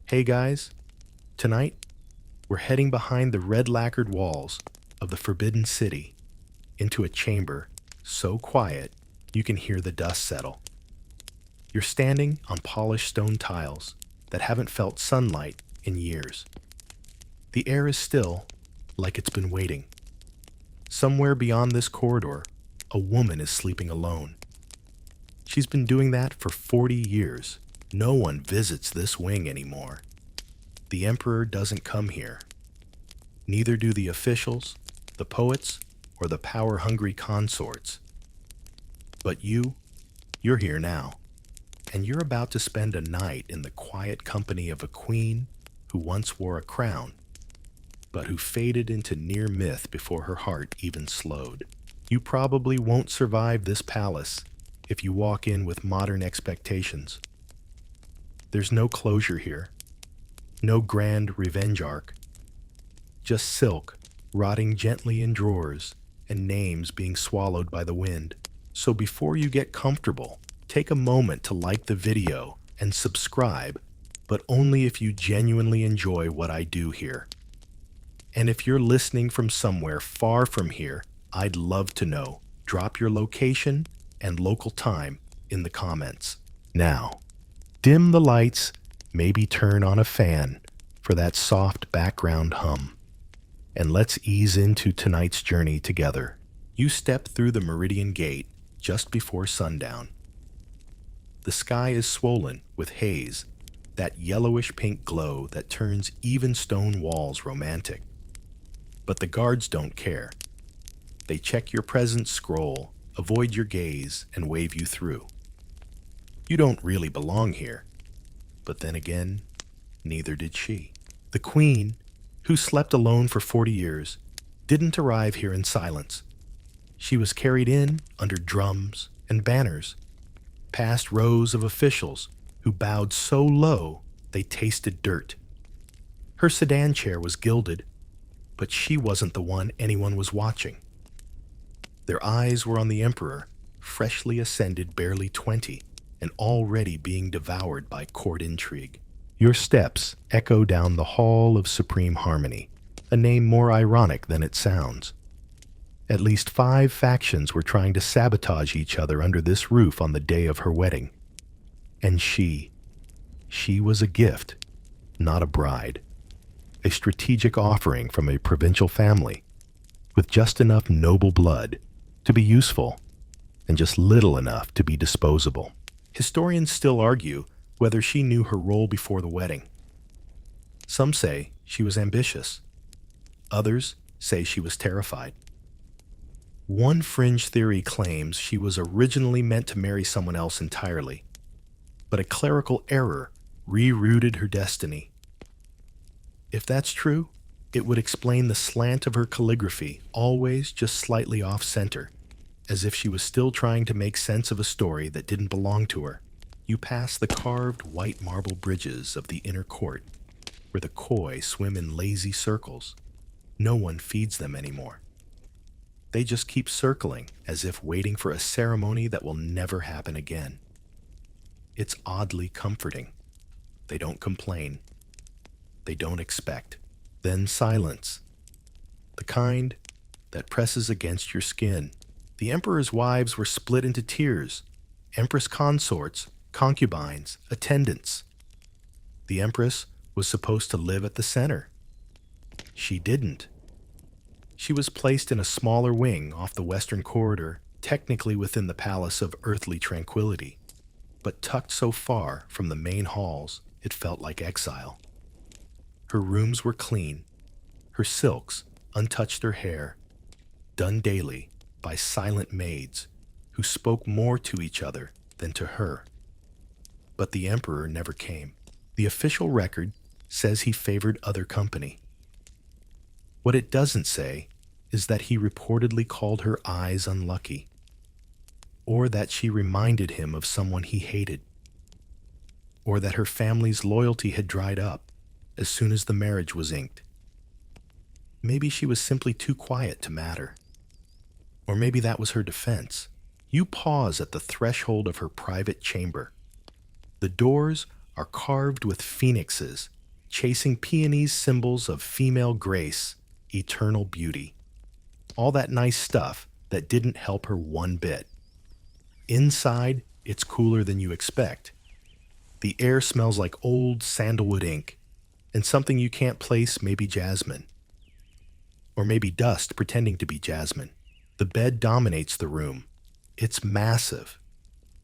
Hey guys, tonight we're heading behind the red lacquered walls of the Forbidden City into a chamber so quiet you can hear the dust settle. You're standing on polished stone tiles that haven't felt sunlight in years. The air is still, like it's been waiting. Somewhere beyond this corridor, a woman is sleeping alone. She's been doing that for 40 years. No one visits this wing anymore. The Emperor doesn't come here. Neither do the officials, the poets, or the power-hungry consorts. But you're here now, and you're about to spend a night in the quiet company of a queen who once wore a crown, but who faded into near myth before her heart even slowed. You probably won't survive this palace if you walk in with modern expectations. There's no closure here, no grand revenge arc, just silk rotting gently in drawers and names being swallowed by the wind. So before you get comfortable, take a moment to like the video and subscribe, but only if you genuinely enjoy what I do here. And if you're listening from somewhere far from here, I'd love to know. Drop your location and local time in the comments. Now, dim the lights, maybe turn on a fan for that soft background hum. And let's ease into tonight's journey together. You step through the Meridian Gate just before sundown. The sky is swollen with haze, that yellowish pink glow that turns even stone walls romantic. But the guards don't care. They check your presence scroll, avoid your gaze, and wave you through. You don't really belong here. But then again, neither did she. The queen, who slept alone for 40 years, didn't arrive here in silence. She was carried in under drums and banners, past rows of officials who bowed so low they tasted dirt. Her sedan chair was gilded, but she wasn't the one anyone was watching. Their eyes were on the emperor, freshly ascended, barely 20, and already being devoured by court intrigue. Your steps echo down the hall of supreme harmony, a name more ironic than it sounds. At least 5 factions were trying to sabotage each other under this roof on the day of her wedding. And she was a gift, not a bride. A strategic offering from a provincial family, with just enough noble blood to be useful, and just little enough to be disposable. Historians still argue whether she knew her role before the wedding. Some say she was ambitious. Others say she was terrified. One fringe theory claims she was originally meant to marry someone else entirely, but a clerical error rerouted her destiny. If that's true, it would explain the slant of her calligraphy, always just slightly off-center, as if she was still trying to make sense of a story that didn't belong to her. You pass the carved white marble bridges of the inner court, where the koi swim in lazy circles. No one feeds them anymore. They just keep circling, as if waiting for a ceremony that will never happen again. It's oddly comforting. They don't complain. They don't expect. Then silence. The kind that presses against your skin. The emperor's wives were split into tiers. Empress consorts, concubines, attendants. The empress was supposed to live at the center. She didn't. She was placed in a smaller wing off the western corridor, technically within the palace of earthly tranquility, but tucked so far from the main halls it felt like exile. Her rooms were clean, her silks untouched, her hair done daily by silent maids who spoke more to each other than to her. But the emperor never came. The official record says he favored other company. What it doesn't say is that he reportedly called her eyes unlucky, or that she reminded him of someone he hated, or that her family's loyalty had dried up as soon as the marriage was inked. Maybe she was simply too quiet to matter. Or maybe that was her defense. You pause at the threshold of her private chamber. The doors are carved with phoenixes chasing peonies symbols of female grace, eternal beauty. All that nice stuff that didn't help her one bit. Inside, it's cooler than you expect. The air smells like old sandalwood ink, and something you can't place, maybe jasmine. Or maybe dust pretending to be jasmine. The bed dominates the room. It's massive.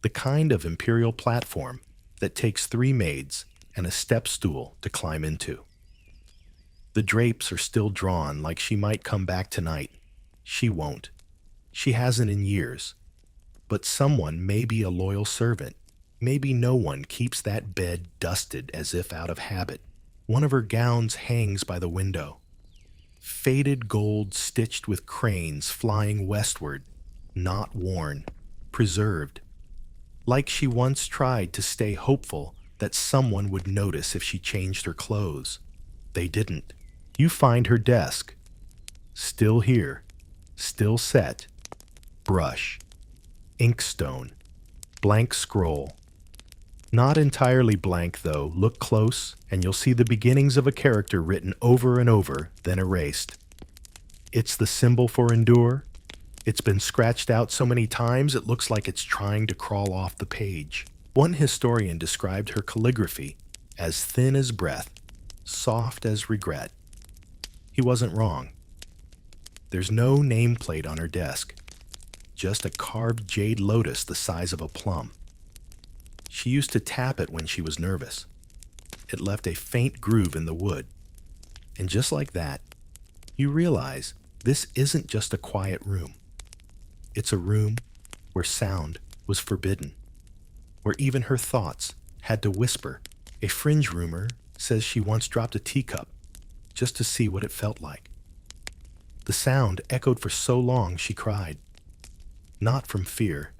The kind of imperial platform that takes 3 maids and a step stool to climb into. The drapes are still drawn like she might come back tonight. She won't. She hasn't in years. But someone may be a loyal servant. Maybe no one keeps that bed dusted as if out of habit. One of her gowns hangs by the window. Faded gold stitched with cranes flying westward, not worn, preserved. Like she once tried to stay hopeful that someone would notice if she changed her clothes. They didn't. You find her desk. Still here. Still set. Brush. Inkstone. Blank scroll. Not entirely blank, though. Look close, and you'll see the beginnings of a character written over and over, then erased. It's the symbol for endure. It's been scratched out so many times it looks like it's trying to crawl off the page. One historian described her calligraphy as thin as breath, soft as regret. He wasn't wrong. There's no nameplate on her desk, just a carved jade lotus the size of a plum. She used to tap it when she was nervous. It left a faint groove in the wood. And just like that, you realize this isn't just a quiet room. It's a room where sound was forbidden, where even her thoughts had to whisper. A fringe rumor says she once dropped a teacup just to see what it felt like. The sound echoed for so long she cried, not from fear,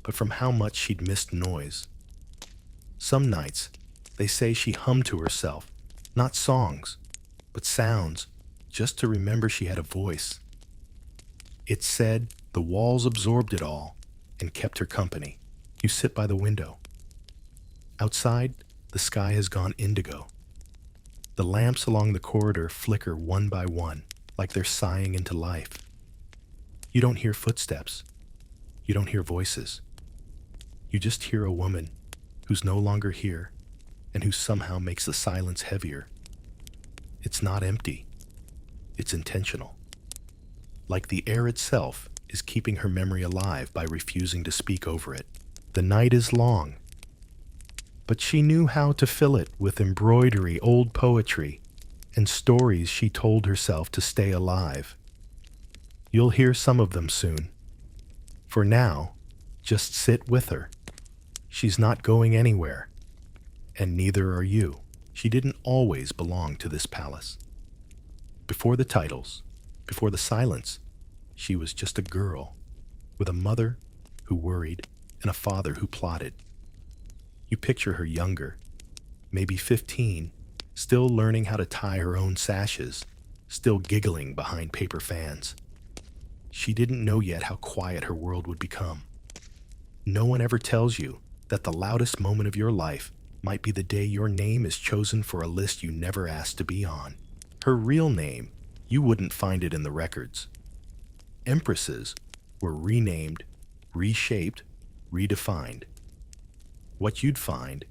but from how much she'd missed noise. Some nights, they say she hummed to herself, not songs, but sounds, just to remember she had a voice. It's said the walls absorbed it all and kept her company. You sit by the window. Outside, the sky has gone indigo. The lamps along the corridor flicker one by one, like they're sighing into life. You don't hear footsteps. You don't hear voices. You just hear a woman who's no longer here and who somehow makes the silence heavier. It's not empty. It's intentional. Like the air itself is keeping her memory alive by refusing to speak over it. The night is long, but she knew how to fill it with embroidery, old poetry, and stories she told herself to stay alive. You'll hear some of them soon. For now, just sit with her. She's not going anywhere, and neither are you. She didn't always belong to this palace. Before the titles, before the silence, she was just a girl with a mother who worried and a father who plotted. You picture her younger, maybe 15, still learning how to tie her own sashes, still giggling behind paper fans. She didn't know yet how quiet her world would become. No one ever tells you that the loudest moment of your life might be the day your name is chosen for a list you never asked to be on. Her real name, you wouldn't find it in the records. Empresses were renamed, reshaped, redefined. What you'd find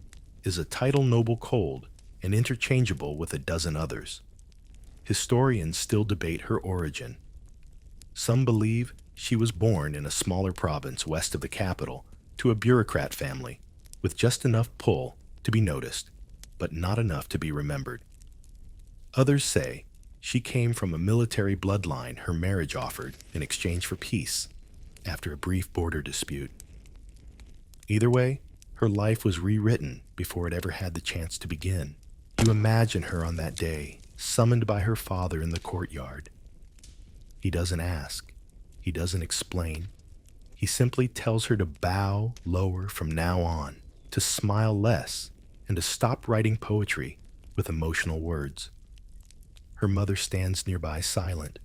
is a title noble cold and interchangeable with a dozen others. Historians still debate her origin. Some believe she was born in a smaller province west of the capital to a bureaucrat family with just enough pull to be noticed, but not enough to be remembered. Others say she came from a military bloodline her marriage offered in exchange for peace after a brief border dispute. Either way, her life was rewritten before it ever had the chance to begin. You imagine her on that day, summoned by her father in the courtyard. He doesn't ask. He doesn't explain. He simply tells her to bow lower from now on, to smile less, and to stop writing poetry with emotional words. Her mother stands nearby silent.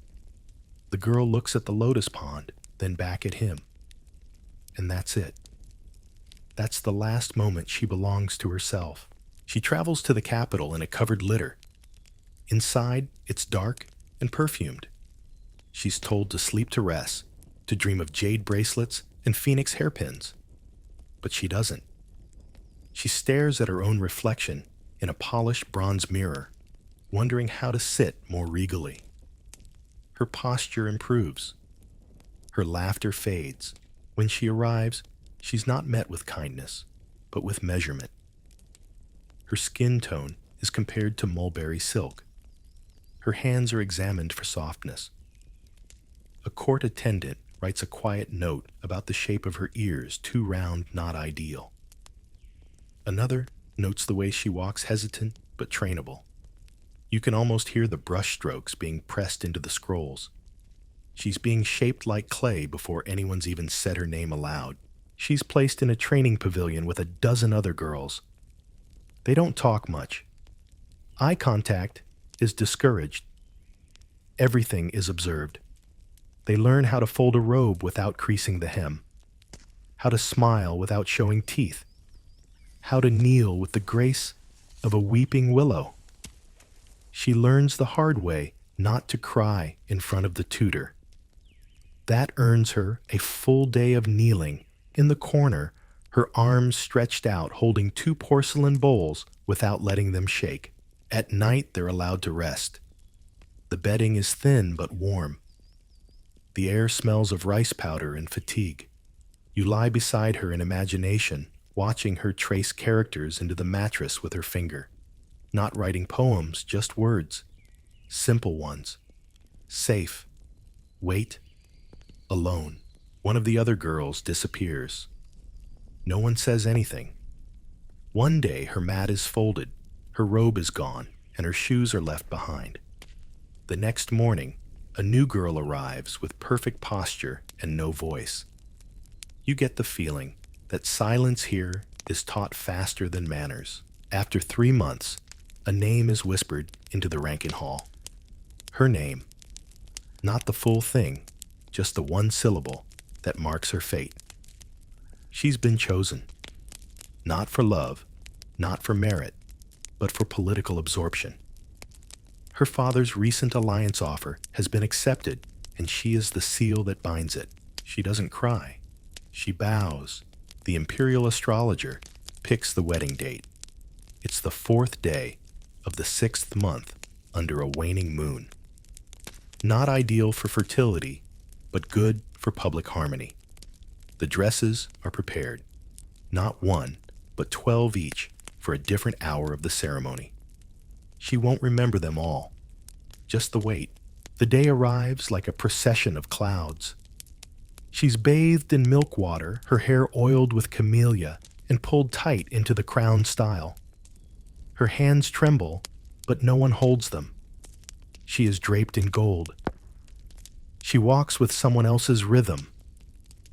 The girl looks at the lotus pond, then back at him. And that's it. That's the last moment she belongs to herself. She travels to the capital in a covered litter, Inside, it's dark and perfumed. She's told to sleep to rest, to dream of jade bracelets and phoenix hairpins. But she doesn't. She stares at her own reflection in a polished bronze mirror, wondering how to sit more regally. Her posture improves. Her laughter fades. When she arrives, she's not met with kindness, but with measurement. Her skin tone is compared to mulberry silk. Her hands are examined for softness. A court attendant writes a quiet note about the shape of her ears, too round, not ideal. Another notes the way she walks, hesitant but trainable. You can almost hear the brush strokes being pressed into the scrolls. She's being shaped like clay before anyone's even said her name aloud. She's placed in a training pavilion with a dozen other girls. They don't talk much. Eye contact is discouraged. Everything is observed. They learn how to fold a robe without creasing the hem, how to smile without showing teeth, how to kneel with the grace of a weeping willow. She learns the hard way not to cry in front of the tutor. That earns her a full day of kneeling in the corner, her arms stretched out holding 2 porcelain bowls without letting them shake. At night, they're allowed to rest. The bedding is thin but warm. The air smells of rice powder and fatigue. You lie beside her in imagination, watching her trace characters into the mattress with her finger. Not writing poems, just words. Simple ones. Safe. Wait. Alone. One of the other girls disappears. No one says anything. One day her mat is folded, her robe is gone, and her shoes are left behind. The next morning, a new girl arrives with perfect posture and no voice. You get the feeling that silence here is taught faster than manners. After 3 months, a name is whispered into the Rankin Hall. Her name. Not the full thing, just the one syllable that marks her fate. She's been chosen. Not for love, not for merit, but for political absorption. Her father's recent alliance offer has been accepted, and she is the seal that binds it. She doesn't cry. She bows. The imperial astrologer picks the wedding date. It's the 4th day of the 6th month under a waning moon. Not ideal for fertility, but good for public harmony. The dresses are prepared, not 1, but 12 each for a different hour of the ceremony. She won't remember them all, just the wait. The day arrives like a procession of clouds. She's bathed in milk water, her hair oiled with camellia and pulled tight into the crown style. Her hands tremble, but no one holds them. She is draped in gold. She walks with someone else's rhythm.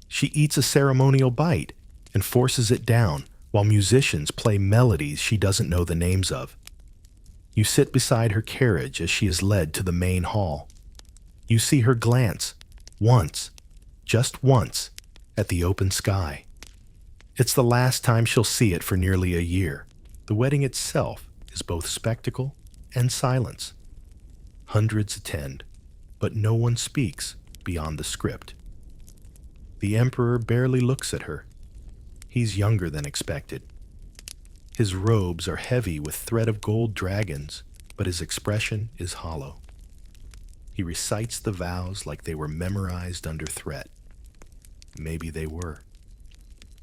She eats a ceremonial bite and forces it down while musicians play melodies she doesn't know the names of. You sit beside her carriage as she is led to the main hall. You see her glance, once, just once, at the open sky. It's the last time she'll see it for nearly a year. The wedding itself is both spectacle and silence. Hundreds attend, but no one speaks beyond the script. The emperor barely looks at her. He's younger than expected. His robes are heavy with thread of gold dragons, but his expression is hollow. He recites the vows like they were memorized under threat. Maybe they were.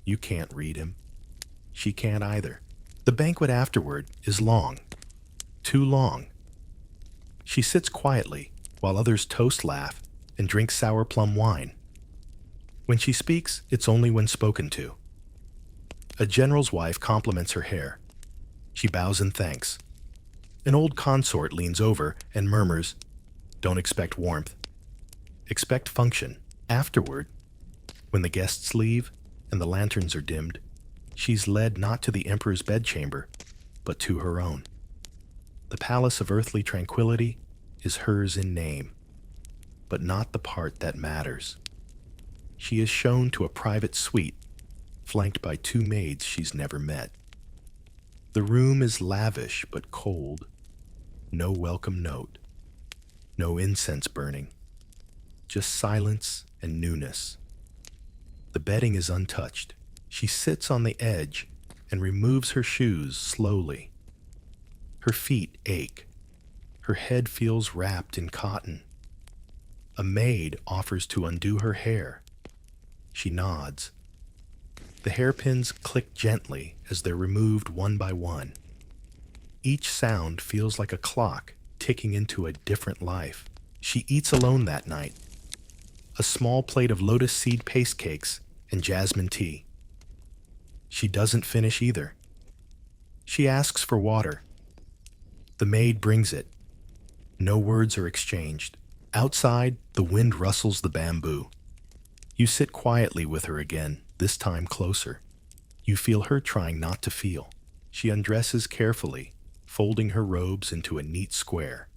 You can't read him. She can't either. The banquet afterward is long. Too long. She sits quietly while others toast, laugh, and drink sour plum wine. When she speaks, it's only when spoken to. A general's wife compliments her hair. She bows in thanks. An old consort leans over and murmurs, "Don't expect warmth. Expect function." Afterward, when the guests leave and the lanterns are dimmed, she's led not to the emperor's bedchamber, but to her own. The palace of earthly tranquility is hers in name, but not the part that matters. She is shown to a private suite, flanked by 2 maids she's never met. The room is lavish but cold. No welcome note, no incense burning, just silence and newness. The bedding is untouched. She sits on the edge and removes her shoes slowly. Her feet ache. Her head feels wrapped in cotton. A maid offers to undo her hair. She nods. The hairpins click gently as they're removed one by one. Each sound feels like a clock ticking into a different life. She eats alone that night. A small plate of lotus seed paste cakes and jasmine tea. She doesn't finish either. She asks for water. The maid brings it. No words are exchanged. Outside, the wind rustles the bamboo. You sit quietly with her again, this time closer. You feel her trying not to feel. She undresses carefully, folding her robes into a neat square.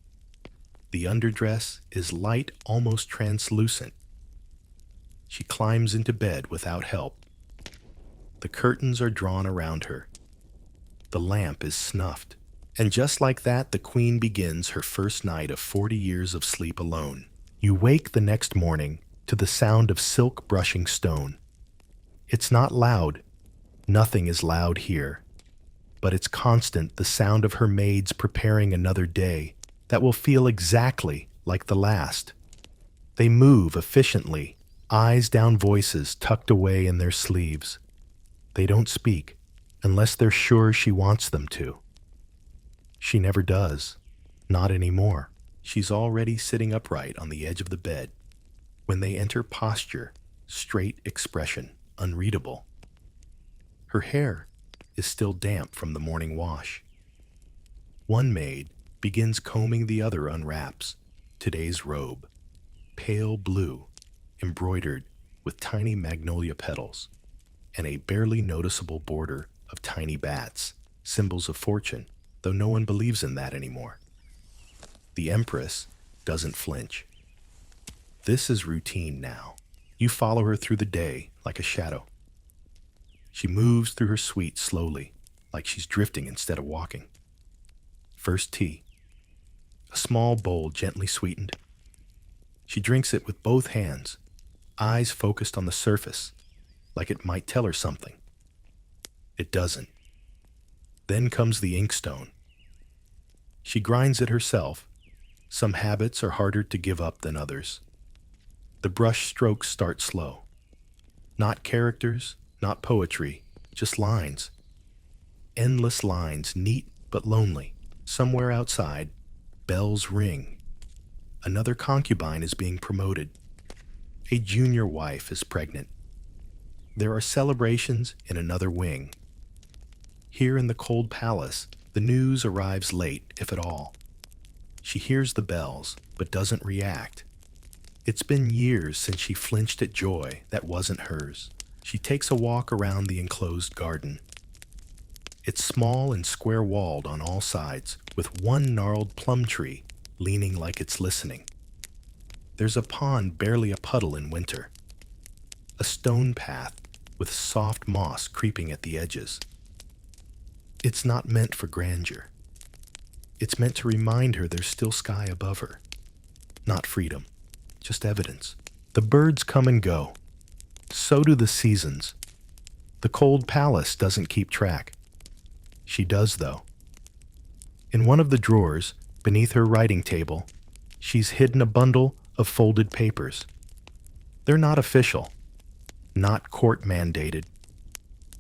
The underdress is light, almost translucent. She climbs into bed without help. The curtains are drawn around her. The lamp is snuffed. And just like that, the queen begins her first night of 40 years of sleep alone. You wake the next morning to the sound of silk brushing stone. It's not loud. Nothing is loud here. But it's constant, the sound of her maids preparing another day that will feel exactly like the last. They move efficiently, eyes down, voices tucked away in their sleeves. They don't speak unless they're sure she wants them to. She never does. Not anymore. She's already sitting upright on the edge of the bed. When they enter, posture, straight expression, unreadable. Her hair is still damp from the morning wash. One maid begins combing, the other unwraps today's robe, pale blue, embroidered with tiny magnolia petals, and a barely noticeable border of tiny bats, symbols of fortune, though no one believes in that anymore. The Empress doesn't flinch. This is routine now. You follow her through the day like a shadow. She moves through her suite slowly, like she's drifting instead of walking. First tea. A small bowl gently sweetened. She drinks it with both hands, eyes focused on the surface, like it might tell her something. It doesn't. Then comes the inkstone. She grinds it herself. Some habits are harder to give up than others. The brush strokes start slow. Not characters, not poetry, just lines. Endless lines, neat but lonely. Somewhere outside, bells ring. Another concubine is being promoted. A junior wife is pregnant. There are celebrations in another wing. Here in the cold palace, the news arrives late, if at all. She hears the bells, but doesn't react. It's been years since she flinched at joy that wasn't hers. She takes a walk around the enclosed garden. It's small and square-walled on all sides, with one gnarled plum tree leaning like it's listening. There's a pond, barely a puddle in winter. A stone path with soft moss creeping at the edges. It's not meant for grandeur. It's meant to remind her there's still sky above her. Not freedom, just evidence. The birds come and go. So do the seasons. The cold palace doesn't keep track. She does, though. In one of the drawers, beneath her writing table, she's hidden a bundle of folded papers. They're not official, not court-mandated.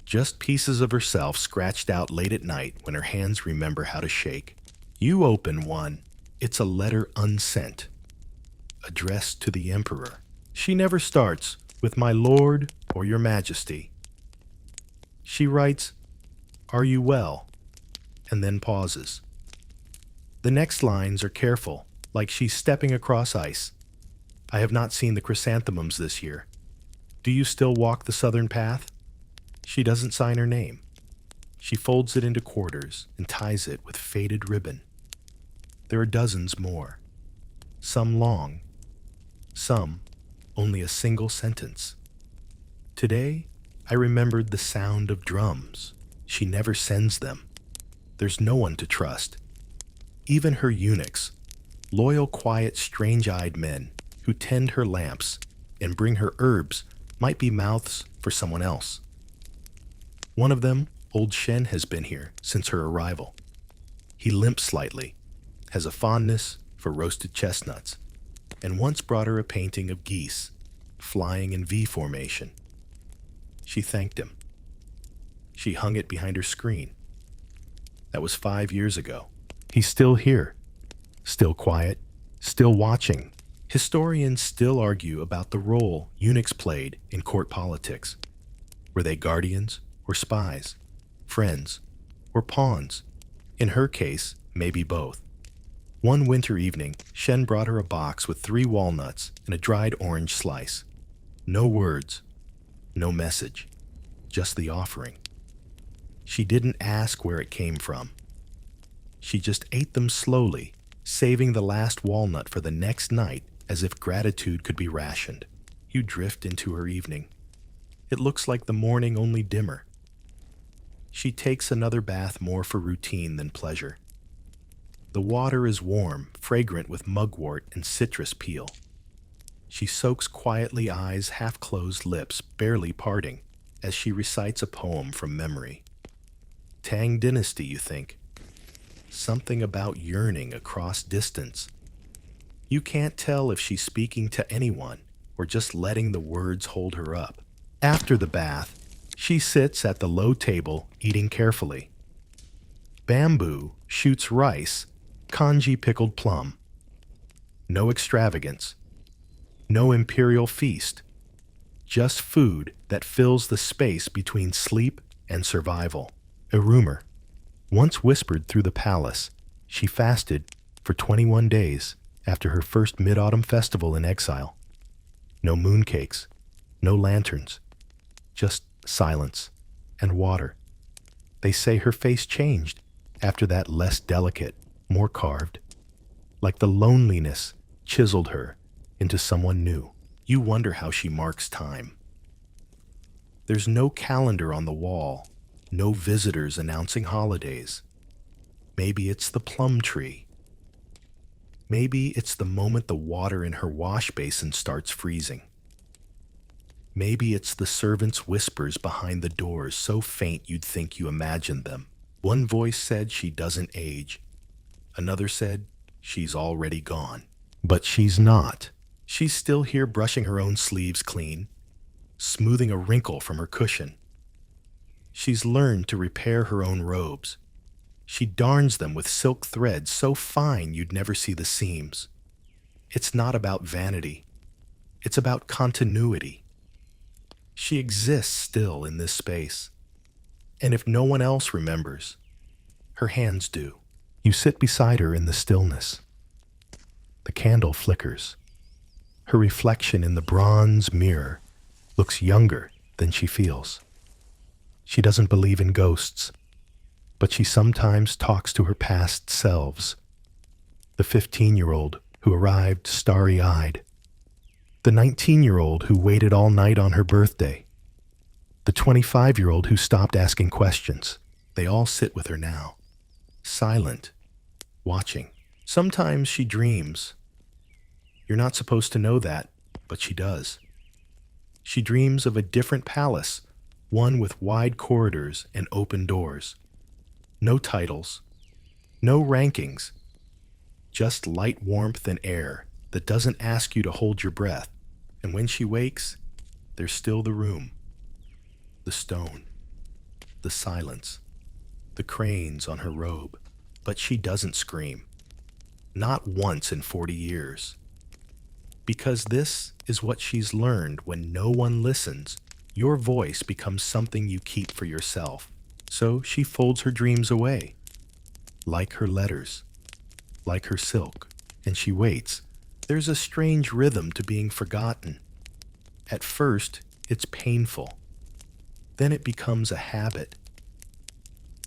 Just pieces of herself scratched out late at night when her hands remember how to shake. You open one. It's a letter unsent, addressed to the emperor. She never starts with "My Lord" or "Your Majesty." She writes, "Are you well?" and then pauses. The next lines are careful, like she's stepping across ice. "I have not seen the chrysanthemums this year. Do you still walk the southern path?" She doesn't sign her name. She folds it into quarters and ties it with faded ribbon. There are dozens more. Some long. Some only a single sentence. Today, I remembered the sound of drums. She never sends them. There's no one to trust. Even her eunuchs, loyal, quiet, strange-eyed men who tend her lamps and bring her herbs, might be mouths for someone else. One of them, old Shen, has been here since her arrival. He limps slightly, has a fondness for roasted chestnuts, and once brought her a painting of geese flying in V formation. She thanked him. She hung it behind her screen. That was 5 years ago. He's still here, still quiet, still watching. Historians still argue about the role eunuchs played in court politics. Were they guardians or spies, friends or pawns? In her case, maybe both. One winter evening, Shen brought her a box with 3 walnuts and a dried orange slice. No words, no message, just the offering. She didn't ask where it came from. She just ate them slowly, saving the last walnut for the next night as if gratitude could be rationed. You drift into her evening. It looks like the morning, only dimmer. She takes another bath more for routine than pleasure. The water is warm, fragrant with mugwort and citrus peel. She soaks quietly, eyes half-closed, lips barely parting, as she recites a poem from memory. Qing Dynasty, you think? Something about yearning across distance. You can't tell if she's speaking to anyone or just letting the words hold her up. After the bath, she sits at the low table, eating carefully. Bamboo shoots rice, congee pickled plum. No extravagance. No imperial feast. Just food that fills the space between sleep and survival. A rumor, once whispered through the palace, she fasted for 21 days after her first mid-autumn festival in exile. No mooncakes, no lanterns, just silence and water. They say her face changed after that, less delicate, more carved. Like the loneliness chiseled her into someone new. You wonder how she marks time. There's no calendar on the wall, no visitors announcing holidays. Maybe it's the plum tree. Maybe it's the moment the water in her wash basin starts freezing. Maybe it's the servants' whispers behind the doors, so faint you'd think you imagined them. One voice said she doesn't age. Another said she's already gone. But she's not. She's still here, brushing her own sleeves clean, smoothing a wrinkle from her cushion. She's learned to repair her own robes. She darns them with silk threads so fine you'd never see the seams. It's not about vanity. It's about continuity. She exists still in this space. And if no one else remembers, her hands do. You sit beside her in the stillness. The candle flickers. Her reflection in the bronze mirror looks younger than she feels. She doesn't believe in ghosts, but she sometimes talks to her past selves. The 15-year-old who arrived starry-eyed. The 19-year-old who waited all night on her birthday. The 25-year-old who stopped asking questions. They all sit with her now, silent, watching. Sometimes she dreams. You're not supposed to know that, but she does. She dreams of a different palace, one with wide corridors and open doors. No titles, no rankings, just light warmth and air that doesn't ask you to hold your breath. And when she wakes, there's still the room, the stone, the silence, the cranes on her robe. But she doesn't scream. Not once in 40 years. Because this is what she's learned: when no one listens, your voice becomes something you keep for yourself. So she folds her dreams away, like her letters, like her silk, and she waits. There's a strange rhythm to being forgotten. At first, it's painful. Then it becomes a habit.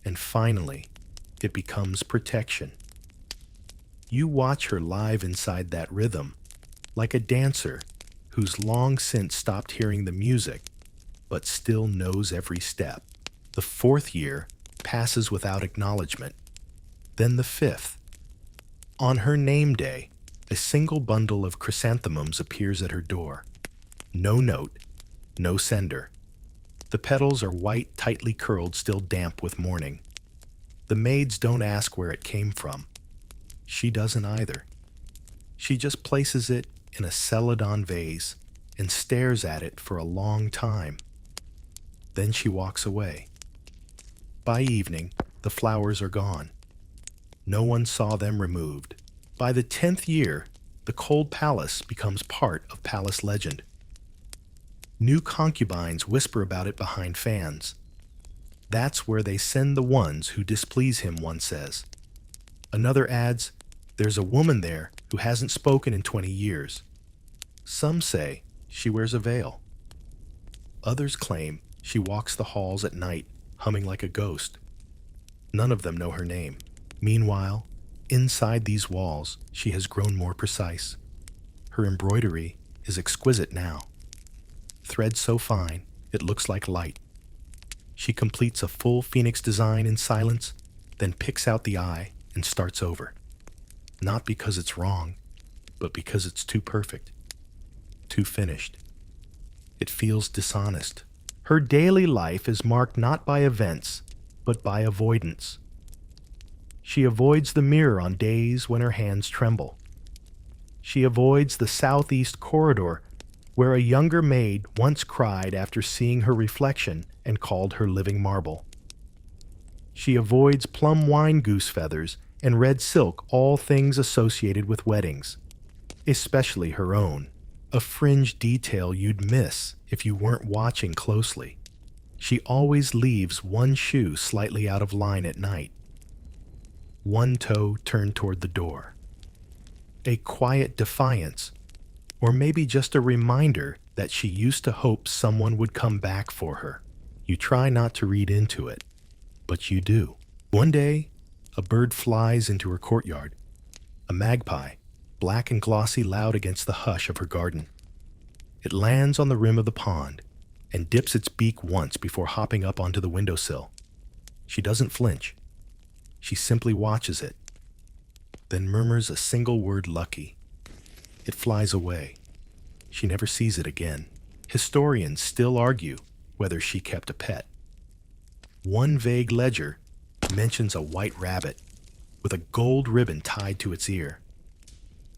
And finally, it becomes protection. You watch her live inside that rhythm, like a dancer who's long since stopped hearing the music, but still knows every step. The 4th year passes without acknowledgement. Then the 5th. On her name day, a single bundle of chrysanthemums appears at her door. No note, no sender. The petals are white, tightly curled, still damp with mourning. The maids don't ask where it came from. She doesn't either. She just places it in a celadon vase and stares at it for a long time. Then she walks away. By evening, the flowers are gone. No one saw them removed. By the 10th year, the cold palace becomes part of palace legend. New concubines whisper about it behind fans. That's where they send the ones who displease him, one says. Another adds, there's a woman there who hasn't spoken in 20 years. Some say she wears a veil. Others claim she walks the halls at night, humming like a ghost. None of them know her name. Meanwhile, inside these walls, she has grown more precise. Her embroidery is exquisite now. Thread so fine, it looks like light. She completes a full phoenix design in silence, then picks out the eye and starts over. Not because it's wrong, but because it's too perfect, too finished. It feels dishonest. Her daily life is marked not by events, but by avoidance. She avoids the mirror on days when her hands tremble. She avoids the southeast corridor where a younger maid once cried after seeing her reflection and called her living marble. She avoids plum wine goose feathers and red silk, all things associated with weddings, especially her own, a fringe detail you'd miss if you weren't watching closely. She always leaves one shoe slightly out of line at night, one toe turned toward the door. A quiet defiance, or maybe just a reminder that she used to hope someone would come back for her. You try not to read into it, but you do. One day, a bird flies into her courtyard, a magpie, black and glossy, loud against the hush of her garden. It lands on the rim of the pond and dips its beak once before hopping up onto the windowsill. She doesn't flinch. She simply watches it, then murmurs a single word, lucky. It flies away. She never sees it again. Historians still argue whether she kept a pet. One vague ledger mentions a white rabbit with a gold ribbon tied to its ear.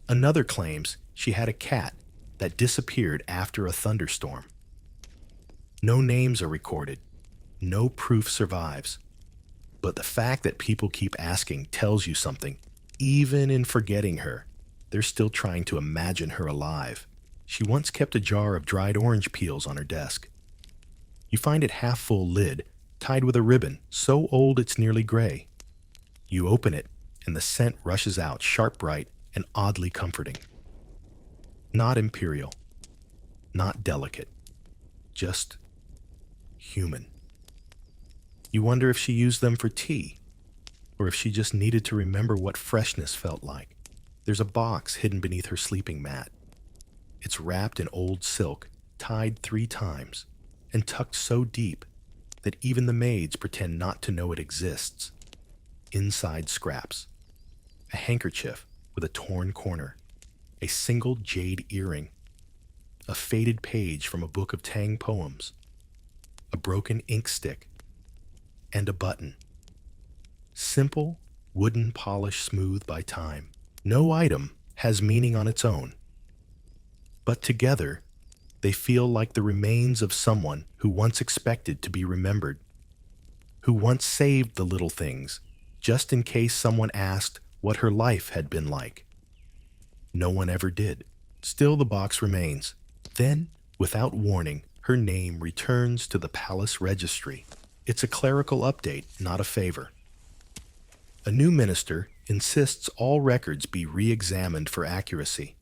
Another claims she had a cat that disappeared after a thunderstorm. No names are recorded. No proof survives. But the fact that people keep asking tells you something. Even in forgetting her, they're still trying to imagine her alive. She once kept a jar of dried orange peels on her desk. You find it half-full lid, tied with a ribbon, so old it's nearly gray. You open it, and the scent rushes out, sharp, bright, and oddly comforting. Not imperial, not delicate, just human. You wonder if she used them for tea, or if she just needed to remember what freshness felt like. There's a box hidden beneath her sleeping mat. It's wrapped in old silk, tied 3 times, and tucked so deep that even the maids pretend not to know it exists. Inside scraps. A handkerchief with a torn corner. A single jade earring. A faded page from a book of Tang poems. A broken ink stick. And a button. Simple, wooden polish smoothed by time. No item has meaning on its own. But together, they feel like the remains of someone who once expected to be remembered, who once saved the little things, just in case someone asked what her life had been like. No one ever did. Still, the box remains. Then, without warning, her name returns to the palace registry. It's a clerical update, not a favor. A new minister insists all records be re-examined for accuracy.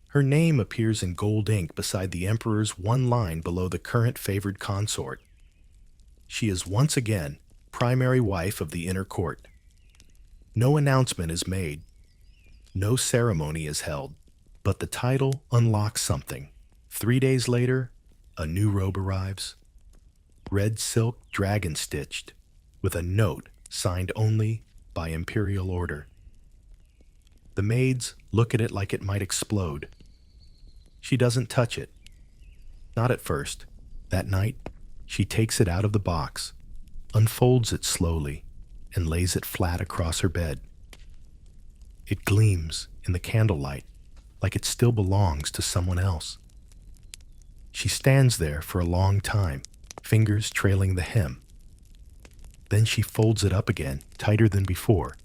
Her name appears in gold ink beside the emperor's one line below the current favored consort. She is once again primary wife of the inner court. No announcement is made. No ceremony is held. But the title unlocks something. 3 days later, a new robe arrives. Red silk dragon-stitched, with a note signed only by imperial order. The maids look at it like it might explode. She doesn't touch it. Not at first. That night, she takes it out of the box, unfolds it slowly, and lays it flat across her bed. It gleams in the candlelight like it still belongs to someone else. She stands there for a long time, fingers trailing the hem. Then she folds it up again, tighter than before,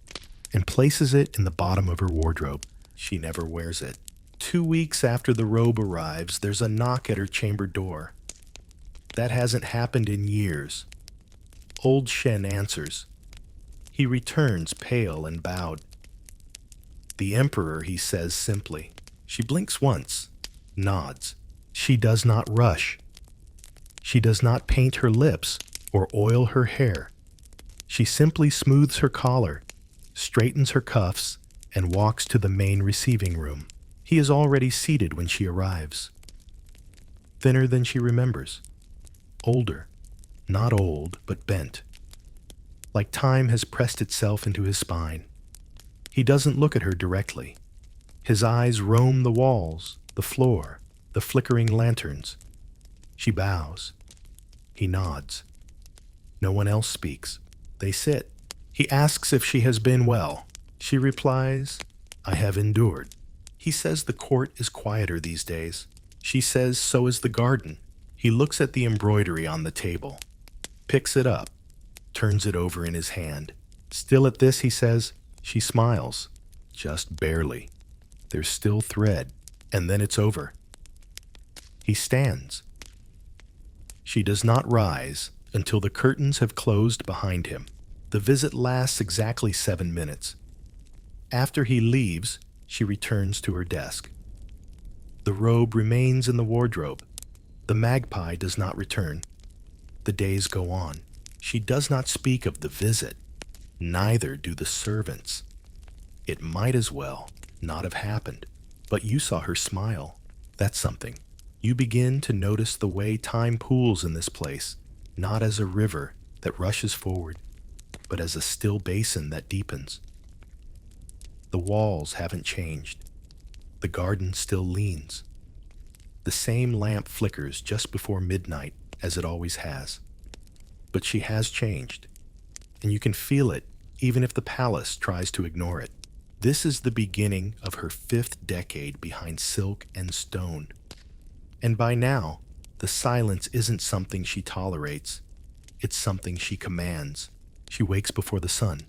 and places it in the bottom of her wardrobe. She never wears it. 2 weeks after the robe arrives, there's a knock at her chamber door. That hasn't happened in years. Old Shen answers. He returns, pale and bowed. The emperor, he says simply. She blinks once, nods. She does not rush. She does not paint her lips or oil her hair. She simply smooths her collar, straightens her cuffs, and walks to the main receiving room. He is already seated when she arrives. Thinner than she remembers. Older. Not old, but bent. Like time has pressed itself into his spine. He doesn't look at her directly. His eyes roam the walls, the floor, the flickering lanterns. She bows. He nods. No one else speaks. They sit. He asks if she has been well. She replies, I have endured. He says the court is quieter these days. She says so is the garden. He looks at the embroidery on the table, picks it up, turns it over in his hand. Still at this, he says, she smiles, just barely. There's still thread, and then it's over. He stands. She does not rise until the curtains have closed behind him. The visit lasts exactly 7 minutes. After he leaves, she returns to her desk. The robe remains in the wardrobe. The magpie does not return. The days go on. She does not speak of the visit. Neither do the servants. It might as well not have happened. But you saw her smile. That's something. You begin to notice the way time pools in this place, not as a river that rushes forward, but as a still basin that deepens. The walls haven't changed. The garden still leans. The same lamp flickers just before midnight as it always has. But she has changed, and you can feel it even if the palace tries to ignore it. This is the beginning of her 5th decade behind silk and stone. And by now, the silence isn't something she tolerates. It's something she commands. She wakes before the sun.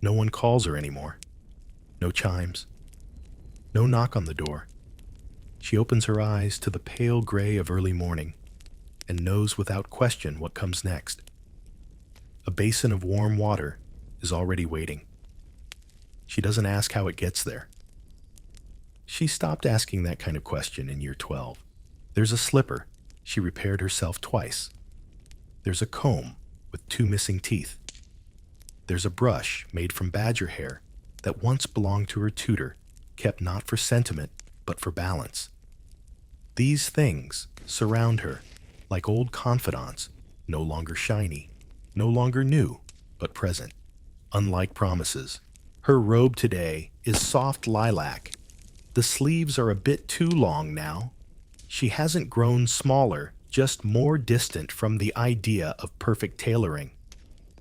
No one calls her anymore. No chimes. No knock on the door. She opens her eyes to the pale gray of early morning and knows without question what comes next. A basin of warm water is already waiting. She doesn't ask how it gets there. She stopped asking that kind of question in year 12. There's a slipper. She repaired herself twice. There's a comb with 2 missing teeth. There's a brush made from badger hair that once belonged to her tutor, kept not for sentiment, but for balance. These things surround her like old confidants, no longer shiny, no longer new, but present. Unlike promises, her robe today is soft lilac. The sleeves are a bit too long now. She hasn't grown smaller, just more distant from the idea of perfect tailoring.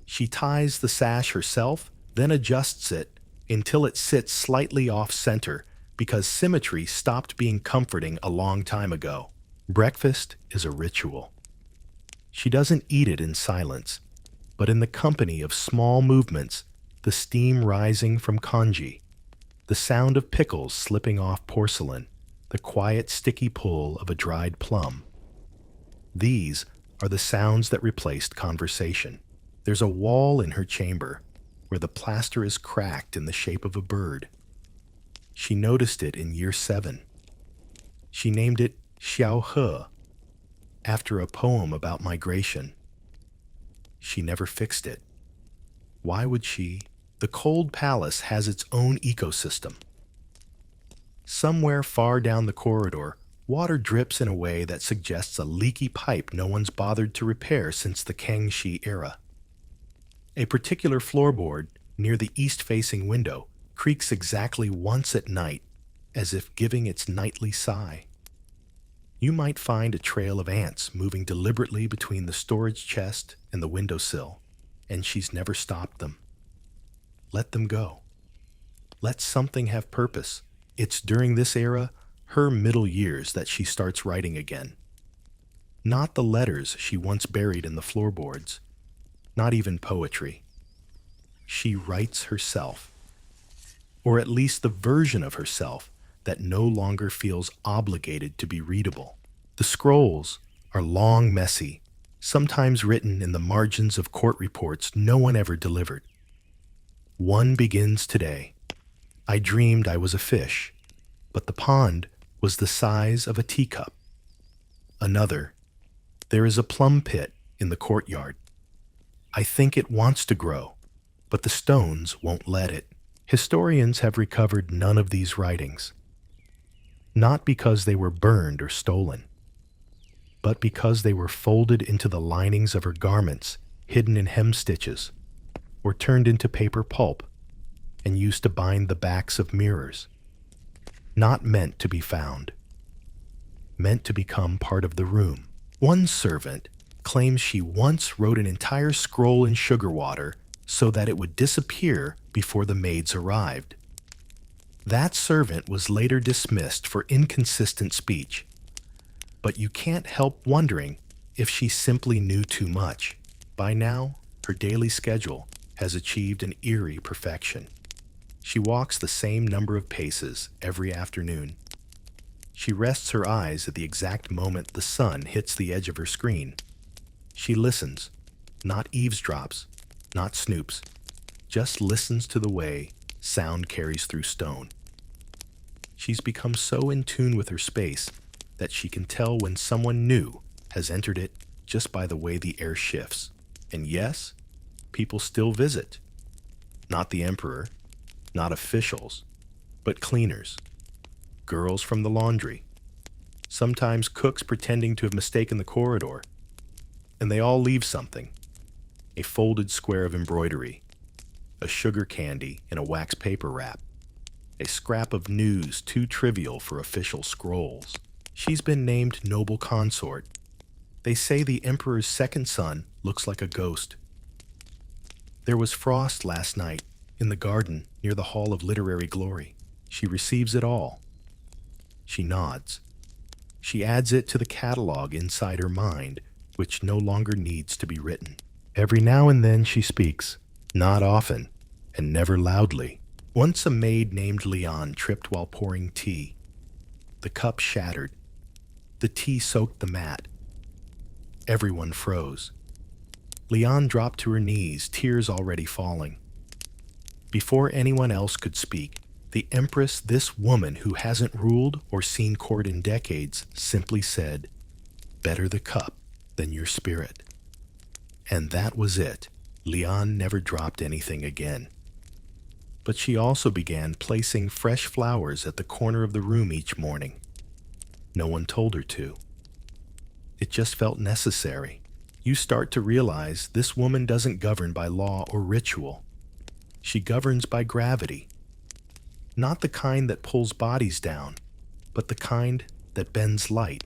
She ties the sash herself, then adjusts it until it sits slightly off-center because symmetry stopped being comforting a long time ago. Breakfast is a ritual. She doesn't eat it in silence, but in the company of small movements, the steam rising from congee, the sound of pickles slipping off porcelain, the quiet sticky pull of a dried plum. These are the sounds that replaced conversation. There's a wall in her chamber where the plaster is cracked in the shape of a bird. She noticed it in year 7. She named it Xiao He, after a poem about migration. She never fixed it. Why would she? The cold palace has its own ecosystem. Somewhere far down the corridor, water drips in a way that suggests a leaky pipe no one's bothered to repair since the Kangxi era. A particular floorboard near the east-facing window creaks exactly once at night, as if giving its nightly sigh. You might find a trail of ants moving deliberately between the storage chest and the windowsill, and she's never stopped them. Let them go. Let something have purpose. It's during this era, her middle years, that she starts writing again. Not the letters she once buried in the floorboards, not even poetry. She writes herself, or at least the version of herself that no longer feels obligated to be readable. The scrolls are long, messy, sometimes written in the margins of court reports no one ever delivered. One begins today. I dreamed I was a fish, but the pond was the size of a teacup. Another, there is a plum pit in the courtyard. I think it wants to grow, but the stones won't let it. Historians have recovered none of these writings, not because they were burned or stolen, but because they were folded into the linings of her garments, hidden in hem stitches, or turned into paper pulp and used to bind the backs of mirrors. Not meant to be found, meant to become part of the room. One servant claims she once wrote an entire scroll in sugar water so that it would disappear before the maids arrived. That servant was later dismissed for inconsistent speech, but you can't help wondering if she simply knew too much. By now, her daily schedule has achieved an eerie perfection. She walks the same number of paces every afternoon. She rests her eyes at the exact moment the sun hits the edge of her screen. She listens, not eavesdrops, not snoops, just listens to the way sound carries through stone. She's become so in tune with her space that she can tell when someone new has entered it just by the way the air shifts. And yes, people still visit. Not the emperor, not officials, but cleaners, girls from the laundry, sometimes cooks pretending to have mistaken the corridor, and they all leave something: a folded square of embroidery, a sugar candy in a wax paper wrap, a scrap of news too trivial for official scrolls. She's been named noble consort. They say the emperor's second son looks like a ghost. There was frost last night in the garden near the Hall of Literary Glory. She receives it all. She nods. She adds it to the catalog inside her mind, which no longer needs to be written. Every now and then she speaks, not often, and never loudly. Once a maid named Leon tripped while pouring tea. The cup shattered. The tea soaked the mat. Everyone froze. Leon dropped to her knees, tears already falling. Before anyone else could speak, the Empress, this woman who hasn't ruled or seen court in decades, simply said, "Better the cup than your spirit." And that was it. Leon never dropped anything again. But she also began placing fresh flowers at the corner of the room each morning. No one told her to. It just felt necessary. You start to realize this woman doesn't govern by law or ritual. She governs by gravity. Not the kind that pulls bodies down, but the kind that bends light.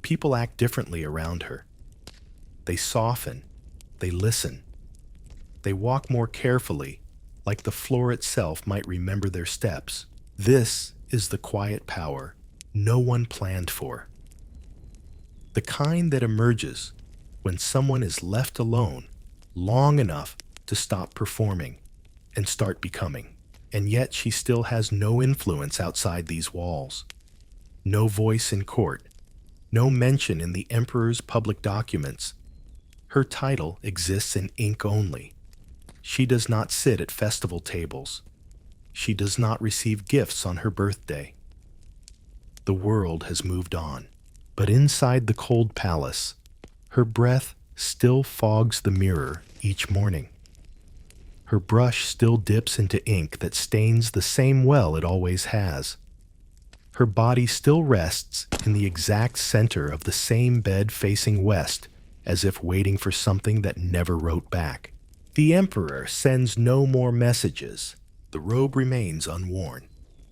People act differently around her. They soften. They listen. They walk more carefully, like the floor itself might remember their steps. This is the quiet power no one planned for. The kind that emerges when someone is left alone long enough to stop performing and start becoming. And yet she still has no influence outside these walls. No voice in court. No mention in the emperor's public documents. Her title exists in ink only. She does not sit at festival tables. She does not receive gifts on her birthday. The world has moved on. But inside the cold palace, her breath still fogs the mirror each morning. Her brush still dips into ink that stains the same well it always has. Her body still rests in the exact center of the same bed facing west, as if waiting for something that never wrote back. The emperor sends no more messages, The robe remains unworn.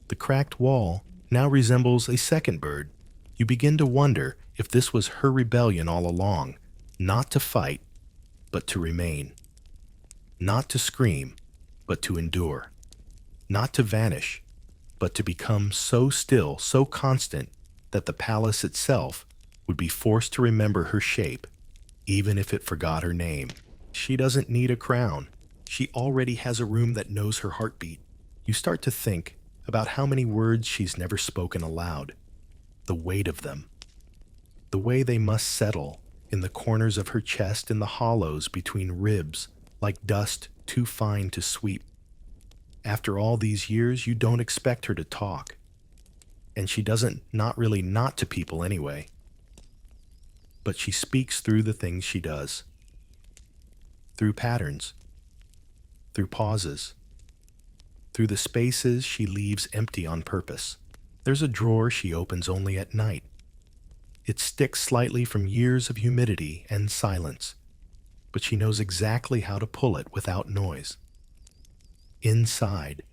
The cracked wall now resembles a second bird. You begin to wonder if this was her rebellion all along, not to fight, but to remain. Not to scream, but to endure. Not to vanish, but to become so still, so constant, that the palace itself would be forced to remember her shape, even if it forgot her name. She doesn't need a crown. She already has a room that knows her heartbeat. You start to think about how many words she's never spoken aloud, the weight of them, the way they must settle in the corners of her chest, in the hollows between ribs, like dust too fine to sweep. After all these years, you don't expect her to talk. And she doesn't, not really, not to people anyway. But she speaks through the things she does. Through patterns. Through pauses. Through the spaces she leaves empty on purpose. There's a drawer she opens only at night. It sticks slightly from years of humidity and silence, but she knows exactly how to pull it without noise. Inside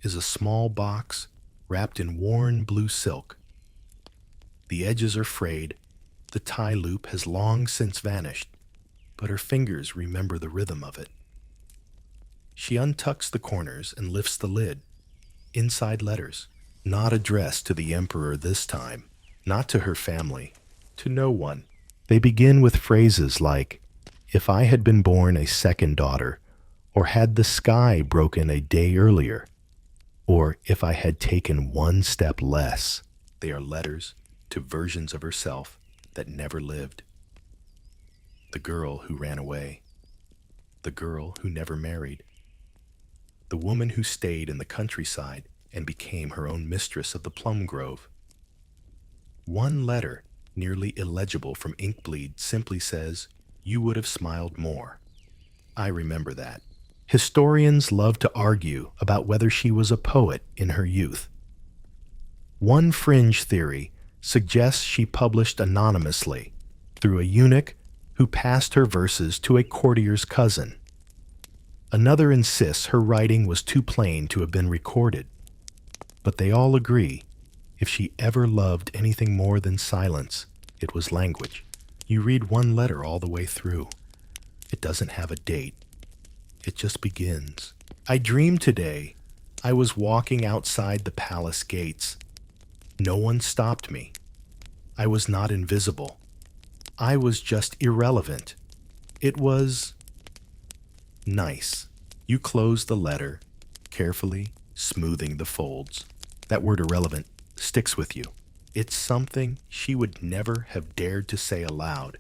is a small box wrapped in worn blue silk. The edges are frayed, the tie loop has long since vanished, but her fingers remember the rhythm of it. She untucks the corners and lifts the lid. Inside letters, not addressed to the emperor this time, not to her family, to no one. They begin with phrases like, "If I had been born a second daughter," or "had the sky broken a day earlier," or "if I had taken one step less." They are letters to versions of herself that never lived. The girl who ran away. The girl who never married. The woman who stayed in the countryside and became her own mistress of the plum grove. One letter, nearly illegible from ink bleed, simply says, "You would have smiled more." I remember that. Historians love to argue about whether she was a poet in her youth. One fringe theory suggests she published anonymously through a eunuch who passed her verses to a courtier's cousin. Another insists her writing was too plain to have been recorded. But they all agree, if she ever loved anything more than silence, it was language. You read one letter all the way through. It doesn't have a date. It just begins. "I dreamed today I was walking outside the palace gates. No one stopped me. I was not invisible. I was just irrelevant. It was nice." You close the letter, carefully smoothing the folds. That word irrelevant sticks with you. It's something she would never have dared to say aloud.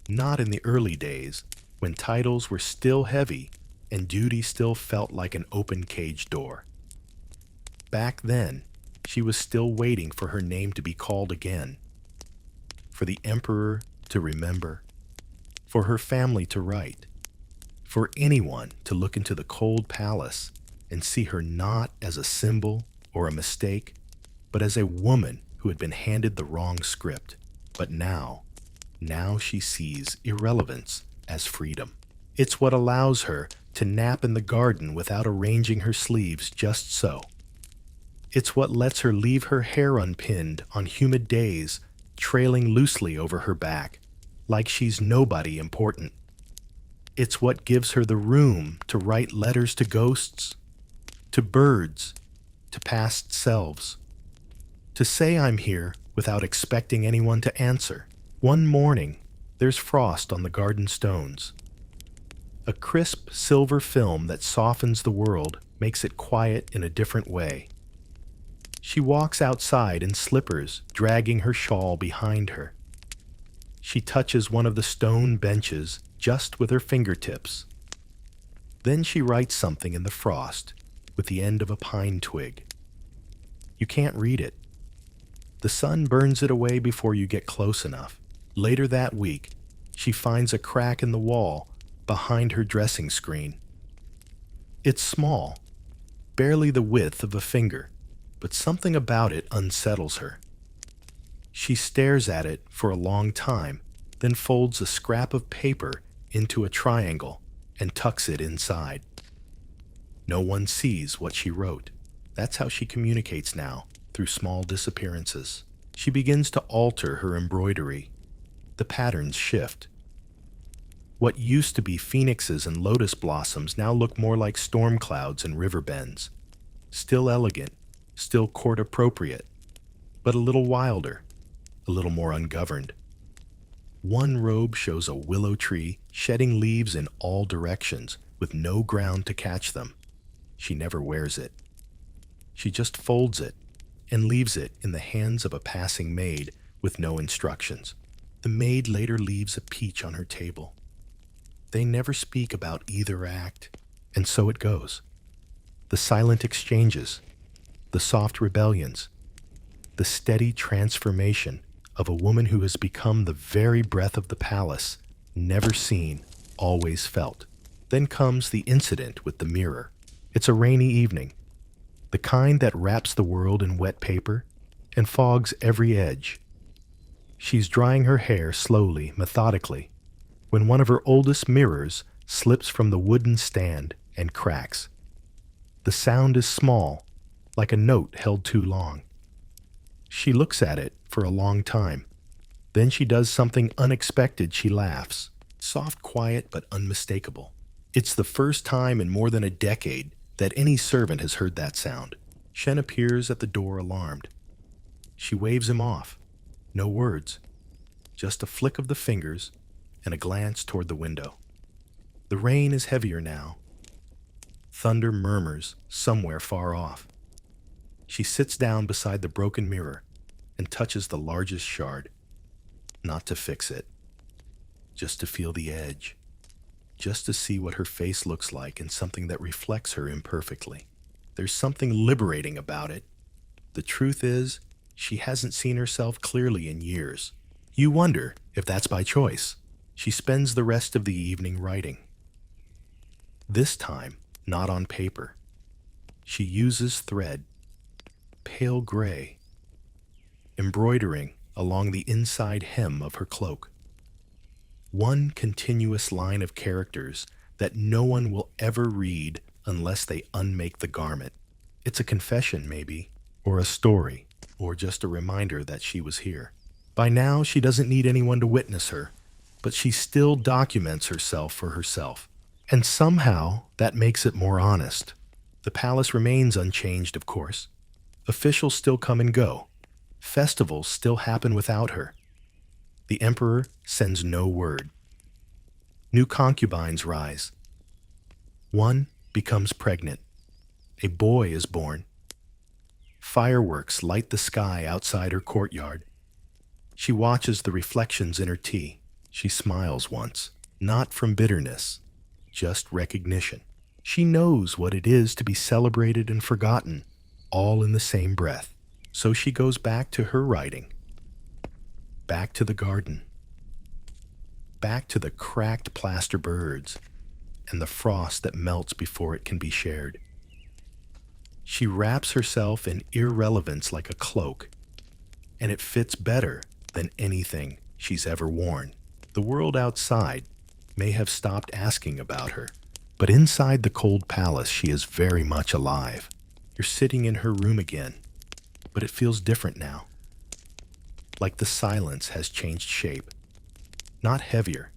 Not in the early days, when titles were still heavy and duty still felt like an open cage door. Back then, she was still waiting for her name to be called again, for the emperor to remember, for her family to write, for anyone to look into the cold palace and see her not as a symbol or a mistake, but as a woman who had been handed the wrong script. But now she sees irrelevance as freedom. It's what allows her to nap in the garden without arranging her sleeves just so. It's what lets her leave her hair unpinned on humid days, trailing loosely over her back, like she's nobody important. It's what gives her the room to write letters to ghosts, to birds, to past selves, to say I'm here without expecting anyone to answer. One morning, there's frost on the garden stones. A crisp silver film that softens the world makes it quiet in a different way. She walks outside in slippers, dragging her shawl behind her. She touches one of the stone benches just with her fingertips. Then she writes something in the frost with the end of a pine twig. You can't read it. The sun burns it away before you get close enough. Later that week, she finds a crack in the wall behind her dressing screen. It's small, barely the width of a finger, but something about it unsettles her. She stares at it for a long time, then folds a scrap of paper into a triangle and tucks it inside. No one sees what she wrote. That's how she communicates now, through small disappearances. She begins to alter her embroidery. The patterns shift. What used to be phoenixes and lotus blossoms now look more like storm clouds and river bends. Still elegant, still court appropriate, but a little wilder, a little more ungoverned. One robe shows a willow tree shedding leaves in all directions with no ground to catch them. She never wears it. She just folds it and leaves it in the hands of a passing maid with no instructions. The maid later leaves a peach on her table. They never speak about either act, and so it goes. The silent exchanges, the soft rebellions, the steady transformation of a woman who has become the very breath of the palace, never seen, always felt. Then comes the incident with the mirror. It's a rainy evening, the kind that wraps the world in wet paper and fogs every edge. She's drying her hair slowly, methodically, when one of her oldest mirrors slips from the wooden stand and cracks. The sound is small, like a note held too long. She looks at it for a long time. Then she does something unexpected. She laughs. Soft, quiet, but unmistakable. It's the first time in more than a decade that any servant has heard that sound. Shen appears at the door alarmed. She waves him off. No words, just a flick of the fingers and a glance toward the window. The rain is heavier now. Thunder murmurs somewhere far off. She sits down beside the broken mirror and touches the largest shard. Not to fix it, just to feel the edge, just to see what her face looks like in something that reflects her imperfectly. There's something liberating about it. The truth is, she hasn't seen herself clearly in years. You wonder if that's by choice. She spends the rest of the evening writing. This time, not on paper. She uses thread, pale gray, embroidering along the inside hem of her cloak. One continuous line of characters that no one will ever read unless they unmake the garment. It's a confession, maybe, or a story, or just a reminder that she was here. By now, she doesn't need anyone to witness her, but she still documents herself for herself. And somehow, that makes it more honest. The palace remains unchanged, of course. Officials still come and go. Festivals still happen without her. The emperor sends no word. New concubines rise. One becomes pregnant. A boy is born. Fireworks light the sky outside her courtyard. She watches the reflections in her tea. She smiles once, not from bitterness, just recognition. She knows what it is to be celebrated and forgotten, all in the same breath. So she goes back to her writing, back to the garden, back to the cracked plaster birds and the frost that melts before it can be shared. She wraps herself in irrelevance like a cloak, and it fits better than anything she's ever worn. The world outside may have stopped asking about her, but inside the cold palace she is very much alive. You're sitting in her room again, but it feels different now. Like the silence has changed shape. Not heavier,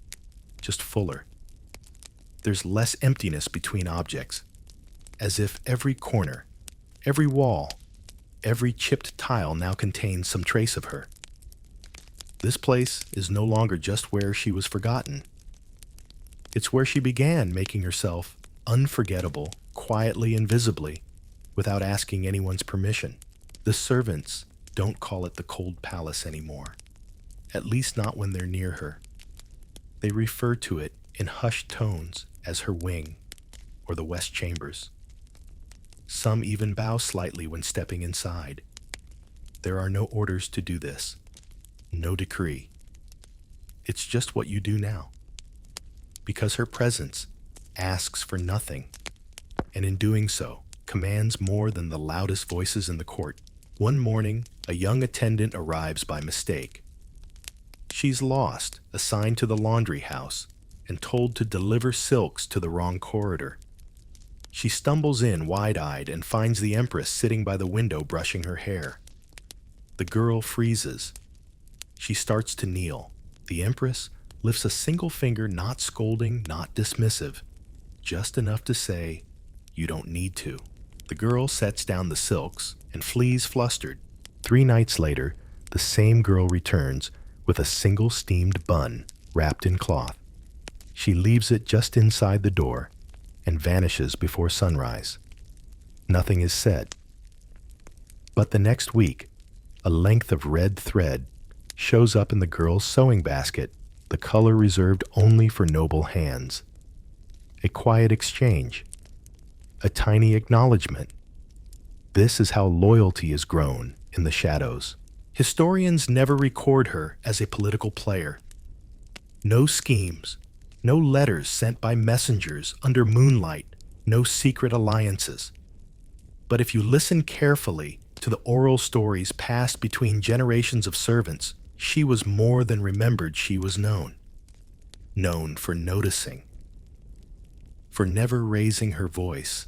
just fuller. There's less emptiness between objects, as if every corner, every wall, every chipped tile now contains some trace of her. This place is no longer just where she was forgotten. It's where she began making herself unforgettable, quietly and visibly, without asking anyone's permission. The servants don't call it the cold palace anymore, at least not when they're near her. They refer to it in hushed tones as her wing, or the west chambers. Some even bow slightly when stepping inside. There are no orders to do this. No decree. It's just what you do now. Because her presence asks for nothing, and in doing so, commands more than the loudest voices in the court. One morning, a young attendant arrives by mistake. She's lost, assigned to the laundry house, and told to deliver silks to the wrong corridor. She stumbles in wide-eyed and finds the Empress sitting by the window brushing her hair. The girl freezes. She starts to kneel. The Empress lifts a single finger, not scolding, not dismissive, just enough to say, "You don't need to." The girl sets down the silks and flees flustered. 3 nights later, the same girl returns with a single steamed bun wrapped in cloth. She leaves it just inside the door and vanishes before sunrise. Nothing is said. But the next week, a length of red thread shows up in the girl's sewing basket, the color reserved only for noble hands. A quiet exchange. A tiny acknowledgement. This is how loyalty is grown in the shadows. Historians never record her as a political player. No schemes, no letters sent by messengers under moonlight, no secret alliances. But if you listen carefully to the oral stories passed between generations of servants, she was more than remembered. She was known. Known for noticing, for never raising her voice,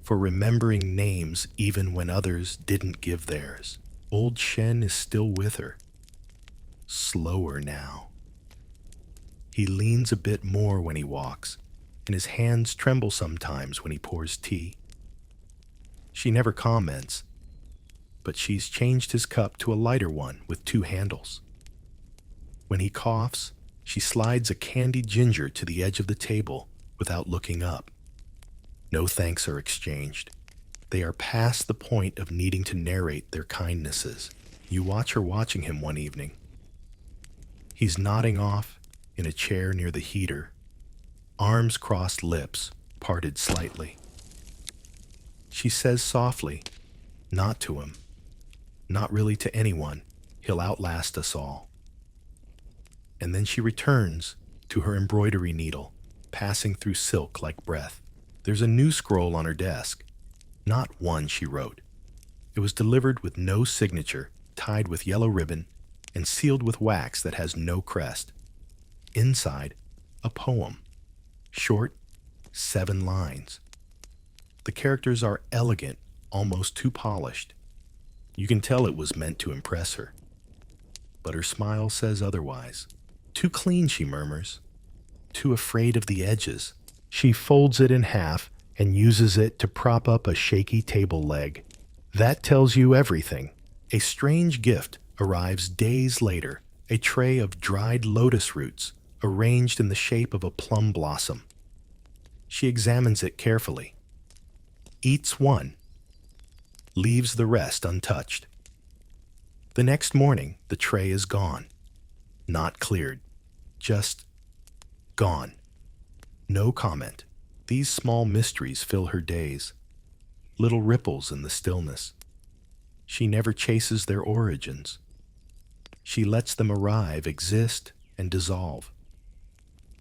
for remembering names even when others didn't give theirs. Old Shen is still with her. Slower now. He leans a bit more when he walks, and his hands tremble sometimes when he pours tea. She never comments, but she's changed his cup to a lighter one with 2 handles. When he coughs, she slides a candied ginger to the edge of the table without looking up. No thanks are exchanged. They are past the point of needing to narrate their kindnesses. You watch her watching him one evening. He's nodding off in a chair near the heater, arms crossed, lips parted slightly. She says softly, not to him, not really to anyone, he'll outlast us all. And then she returns to her embroidery needle, passing through silk like breath. There's a new scroll on her desk. Not one she wrote. It was delivered with no signature, tied with yellow ribbon, and sealed with wax that has no crest. Inside, a poem. Short, 7 lines. The characters are elegant, almost too polished. You can tell it was meant to impress her. But her smile says otherwise. Too clean, she murmurs. Too afraid of the edges. She folds it in half and uses it to prop up a shaky table leg. That tells you everything. A strange gift arrives days later, a tray of dried lotus roots arranged in the shape of a plum blossom. She examines it carefully, eats one, leaves the rest untouched. The next morning, the tray is gone. Not cleared, just gone. No comment. These small mysteries fill her days, little ripples in the stillness. She never chases their origins. She lets them arrive, exist, and dissolve,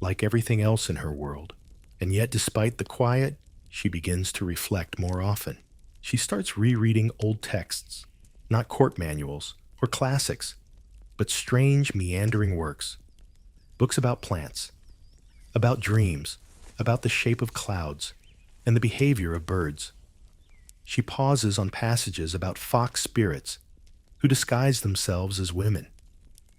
like everything else in her world. And yet, despite the quiet, she begins to reflect more often. She starts rereading old texts, not court manuals or classics, but strange, meandering works. Books about plants, about dreams, about the shape of clouds, and the behavior of birds. She pauses on passages about fox spirits who disguise themselves as women,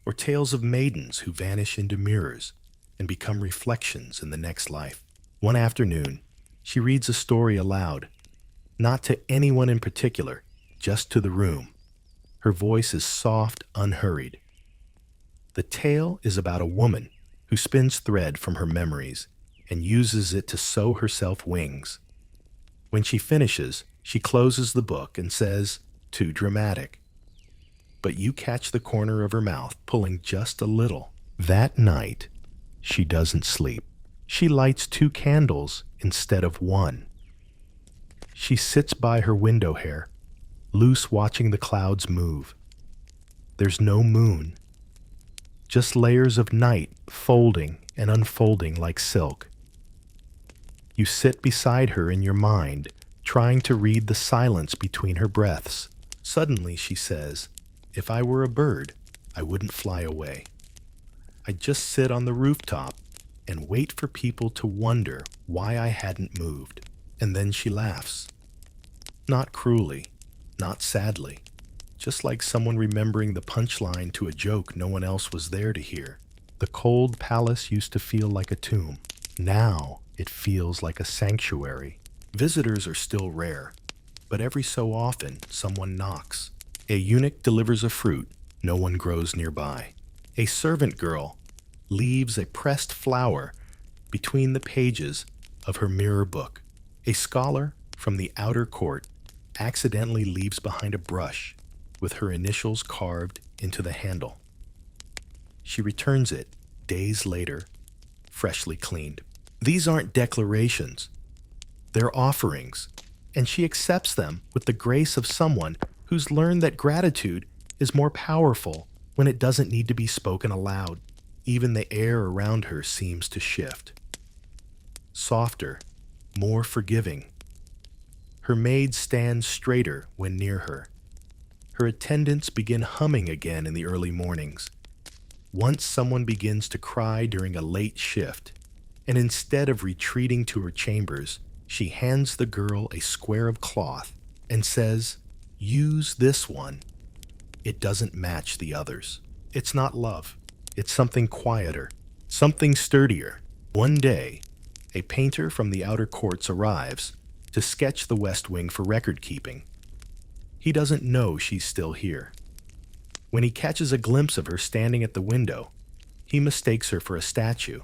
or tales of maidens who vanish into mirrors and become reflections in the next life. One afternoon, she reads a story aloud, not to anyone in particular, just to the room. Her voice is soft, unhurried. The tale is about a woman who spins thread from her memories and uses it to sew herself wings. When she finishes, she closes the book and says, "Too dramatic." But you catch the corner of her mouth pulling just a little. That night, she doesn't sleep. She lights 2 candles instead of 1. She sits by her window hair, loose, watching the clouds move. There's no moon, just layers of night folding and unfolding like silk. You sit beside her in your mind, trying to read the silence between her breaths. Suddenly she says, "If I were a bird, I wouldn't fly away. I'd just sit on the rooftop and wait for people to wonder why I hadn't moved. And then she laughs. Not cruelly, not sadly, just like someone remembering the punchline to a joke no one else was there to hear. The cold palace used to feel like a tomb. Now it feels like a sanctuary. Visitors are still rare, but every so often someone knocks. A eunuch delivers a fruit no one grows nearby. A servant girl leaves a pressed flower between the pages of her mirror book. A scholar from the outer court accidentally leaves behind a brush with her initials carved into the handle. She returns it days later, freshly cleaned. These aren't declarations, they're offerings, and she accepts them with the grace of someone who's learned that gratitude is more powerful when it doesn't need to be spoken aloud. Even the air around her seems to shift. Softer, more forgiving. Her maids stand straighter when near her. Her attendants begin humming again in the early mornings. Once someone begins to cry during a late shift, and instead of retreating to her chambers, she hands the girl a square of cloth and says, "Use this one. It doesn't match the others." It's not love. It's something quieter, something sturdier. One day, a painter from the outer courts arrives to sketch the West Wing for record keeping. He doesn't know she's still here. When he catches a glimpse of her standing at the window, he mistakes her for a statue.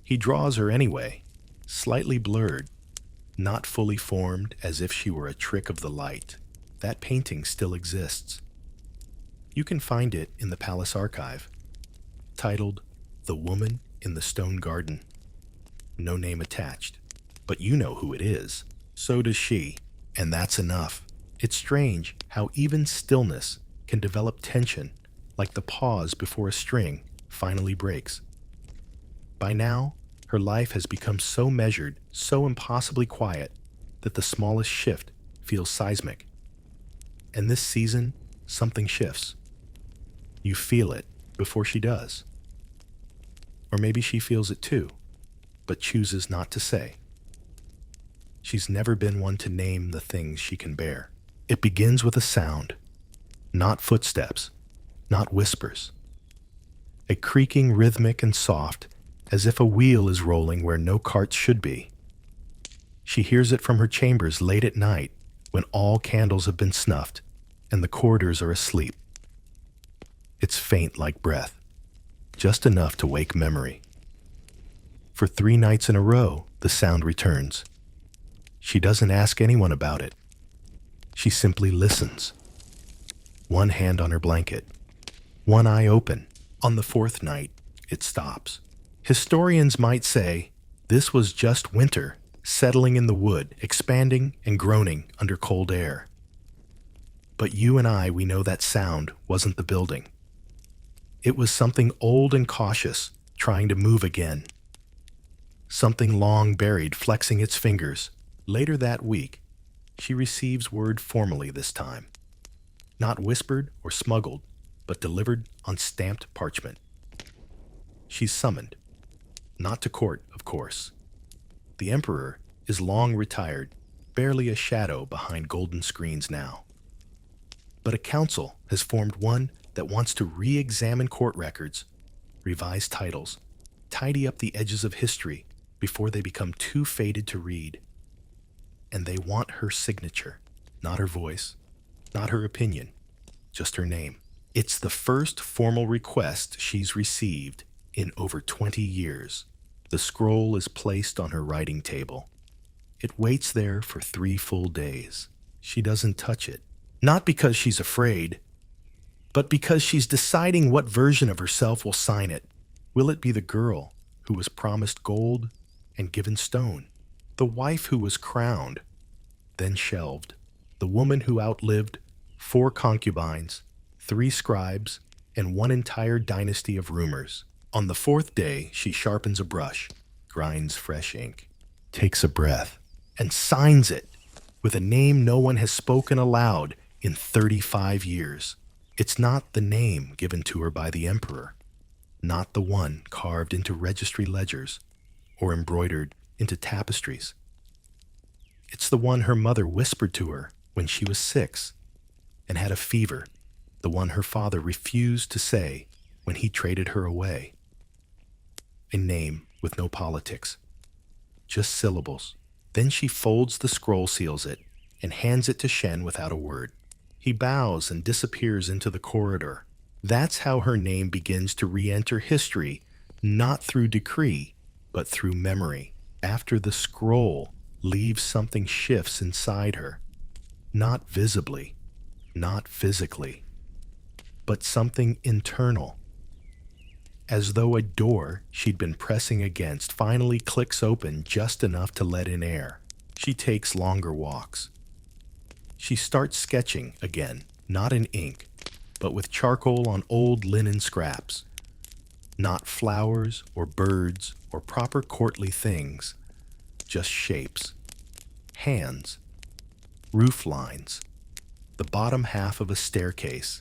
He draws her anyway, slightly blurred, not fully formed, as if she were a trick of the light. That painting still exists. You can find it in the palace archive, titled "The Woman in the Stone Garden." No name attached, but you know who it is. So does she, and that's enough. It's strange how even stillness can develop tension, like the pause before a string finally breaks. By now, her life has become so measured, so impossibly quiet, that the smallest shift feels seismic. And this season, something shifts. You feel it before she does. Or maybe she feels it too, but chooses not to say. She's never been one to name the things she can bear. It begins with a sound, not footsteps, not whispers. A creaking rhythmic and soft, as if a wheel is rolling where no carts should be. She hears it from her chambers late at night when all candles have been snuffed and the corridors are asleep. It's faint like breath, just enough to wake memory. For 3 nights in a row, the sound returns. She doesn't ask anyone about it. She simply listens. One hand on her blanket, one eye open. On the 4th night, it stops. Historians might say this was just winter, settling in the wood, expanding and groaning under cold air. But you and I, we know that sound wasn't the building. It was something old and cautious, trying to move again. Something long buried, flexing its fingers. Later that week, she receives word formally this time. Not whispered or smuggled, but delivered on stamped parchment. She's summoned. Not to court, of course. The emperor is long retired, barely a shadow behind golden screens now. But a council has formed, one that wants to re-examine court records, revise titles, tidy up the edges of history before they become too faded to read. And they want her signature, not her voice, not her opinion, just her name. It's the first formal request she's received in over 20 years. The scroll is placed on her writing table. It waits there for 3 full days. She doesn't touch it, not because she's afraid, but because she's deciding what version of herself will sign it. Will it be the girl who was promised gold and given stone? The wife who was crowned, then shelved? The woman who outlived 4 concubines, 3 scribes, and 1 entire dynasty of rumors? On the 4th day, she sharpens a brush, grinds fresh ink, takes a breath, and signs it with a name no one has spoken aloud in 35 years. It's not the name given to her by the emperor, not the one carved into registry ledgers or embroidered into tapestries. It's the one her mother whispered to her when she was 6 and had a fever, the one her father refused to say when he traded her away. A name with no politics, just syllables. Then she folds the scroll, seals it, and hands it to Shen without a word. He bows and disappears into the corridor. That's how her name begins to re-enter history, not through decree, but through memory. After the scroll leaves, something shifts inside her. Not visibly, not physically, but something internal. As though a door she'd been pressing against finally clicks open just enough to let in air. She takes longer walks. She starts sketching again, not in ink, but with charcoal on old linen scraps. Not flowers or birds or proper courtly things, just shapes, hands, roof lines, the bottom half of a staircase,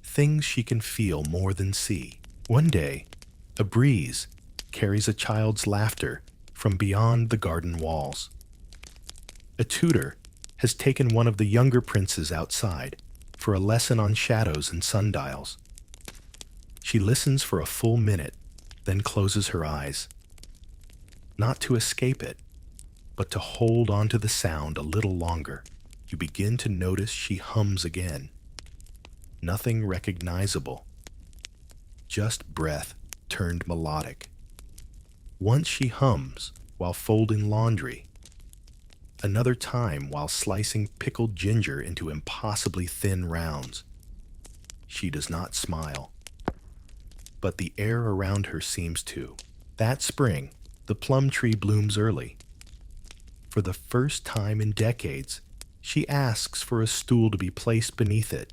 things she can feel more than see. One day, a breeze carries a child's laughter from beyond the garden walls. A tutor has taken one of the younger princes outside for a lesson on shadows and sundials. She listens for a full minute, then closes her eyes. Not to escape it, but to hold on to the sound a little longer. You begin to notice she hums again. Nothing recognizable. Just breath turned melodic. Once she hums while folding laundry. Another time while slicing pickled ginger into impossibly thin rounds. She does not smile, but the air around her seems to. That spring, the plum tree blooms early. For the first time in decades, she asks for a stool to be placed beneath it.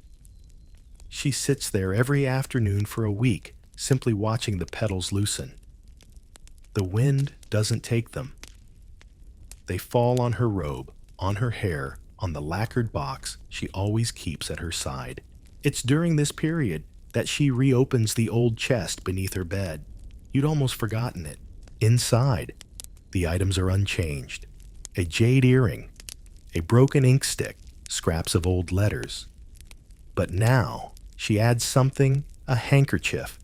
She sits there every afternoon for a week, simply watching the petals loosen. The wind doesn't take them. They fall on her robe, on her hair, on the lacquered box she always keeps at her side. It's during this period that she reopens the old chest beneath her bed. You'd almost forgotten it. Inside, the items are unchanged. A jade earring, a broken ink stick, scraps of old letters. But now, she adds something, a handkerchief,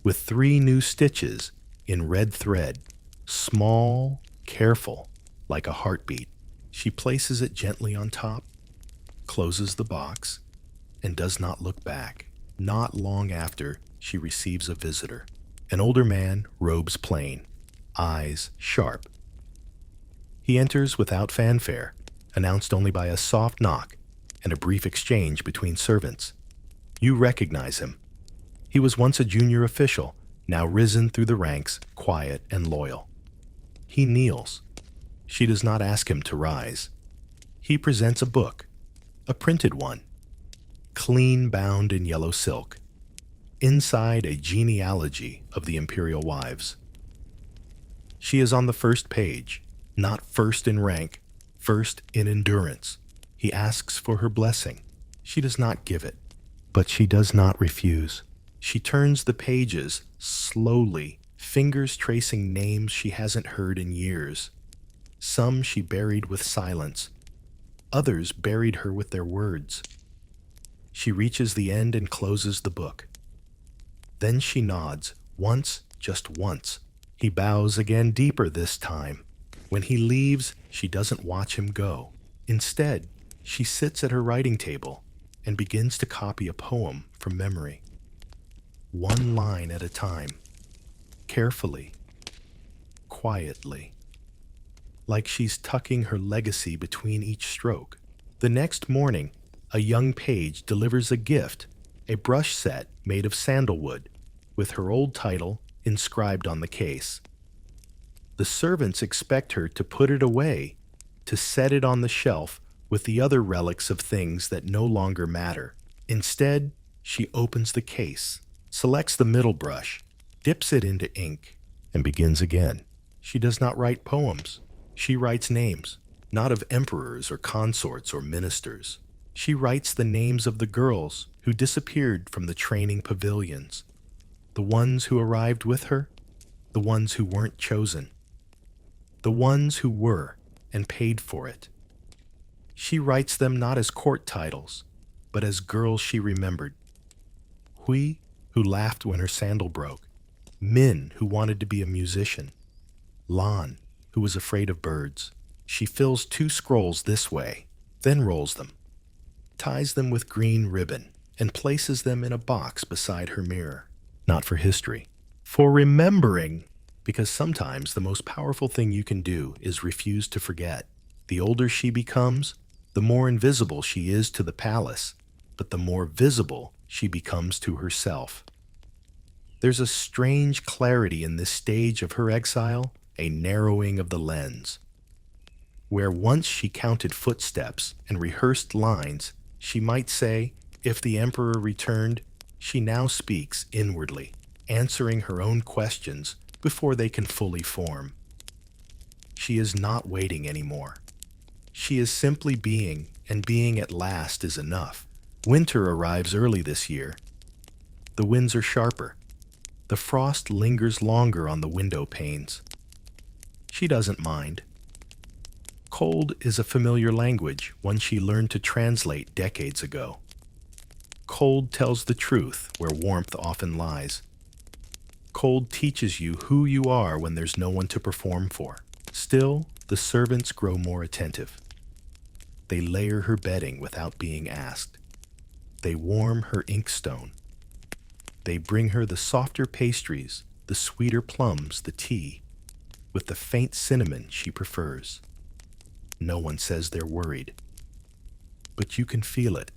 with 3 new stitches in red thread, small, careful, like a heartbeat. She places it gently on top, closes the box, and does not look back. Not long after, she receives a visitor. An older man, robes plain, eyes sharp. He enters without fanfare, announced only by a soft knock and a brief exchange between servants. You recognize him. He was once a junior official, now risen through the ranks, quiet and loyal. He kneels. She does not ask him to rise. He presents a book, a printed one, clean bound in yellow silk. Inside, a genealogy of the imperial wives. She is on the first page, not first in rank, first in endurance. He asks for her blessing. She does not give it, but she does not refuse. She turns the pages slowly, fingers tracing names she hasn't heard in years. Some she buried with silence. Others buried her with their words. She reaches the end and closes the book. Then she nods, once, just once. He bows again, deeper this time. When he leaves, she doesn't watch him go. Instead, she sits at her writing table and begins to copy a poem from memory. One line at a time, carefully, quietly, like she's tucking her legacy between each stroke. The next morning, a young page delivers a gift, a brush set made of sandalwood, with her old title inscribed on the case. The servants expect her to put it away, to set it on the shelf with the other relics of things that no longer matter. Instead, she opens the case, selects the middle brush, dips it into ink, and begins again. She does not write poems. She writes names, not of emperors or consorts or ministers. She writes the names of the girls who disappeared from the training pavilions, the ones who arrived with her, the ones who weren't chosen. the ones who were and paid for it. She writes them not as court titles, but as girls she remembered. Hui, who laughed when her sandal broke. Min, who wanted to be a musician. Lan, who was afraid of birds. She fills 2 scrolls this way, then rolls them, ties them with green ribbon, and places them in a box beside her mirror. Not for history, for remembering, because sometimes the most powerful thing you can do is refuse to forget. The older she becomes, the more invisible she is to the palace, but the more visible she becomes to herself. There's a strange clarity in this stage of her exile, a narrowing of the lens. Where once she counted footsteps and rehearsed lines, she might say, if the emperor returned, she now speaks inwardly, answering her own questions before they can fully form. She is not waiting anymore. She is simply being, and being at last is enough. Winter arrives early this year. The winds are sharper. The frost lingers longer on the window panes. She doesn't mind. Cold is a familiar language, one she learned to translate decades ago. Cold tells the truth where warmth often lies. Cold teaches you who you are when there's no one to perform for. Still, the servants grow more attentive. They layer her bedding without being asked. They warm her inkstone. They bring her the softer pastries, the sweeter plums, the tea, with the faint cinnamon she prefers. No one says they're worried, but you can feel it.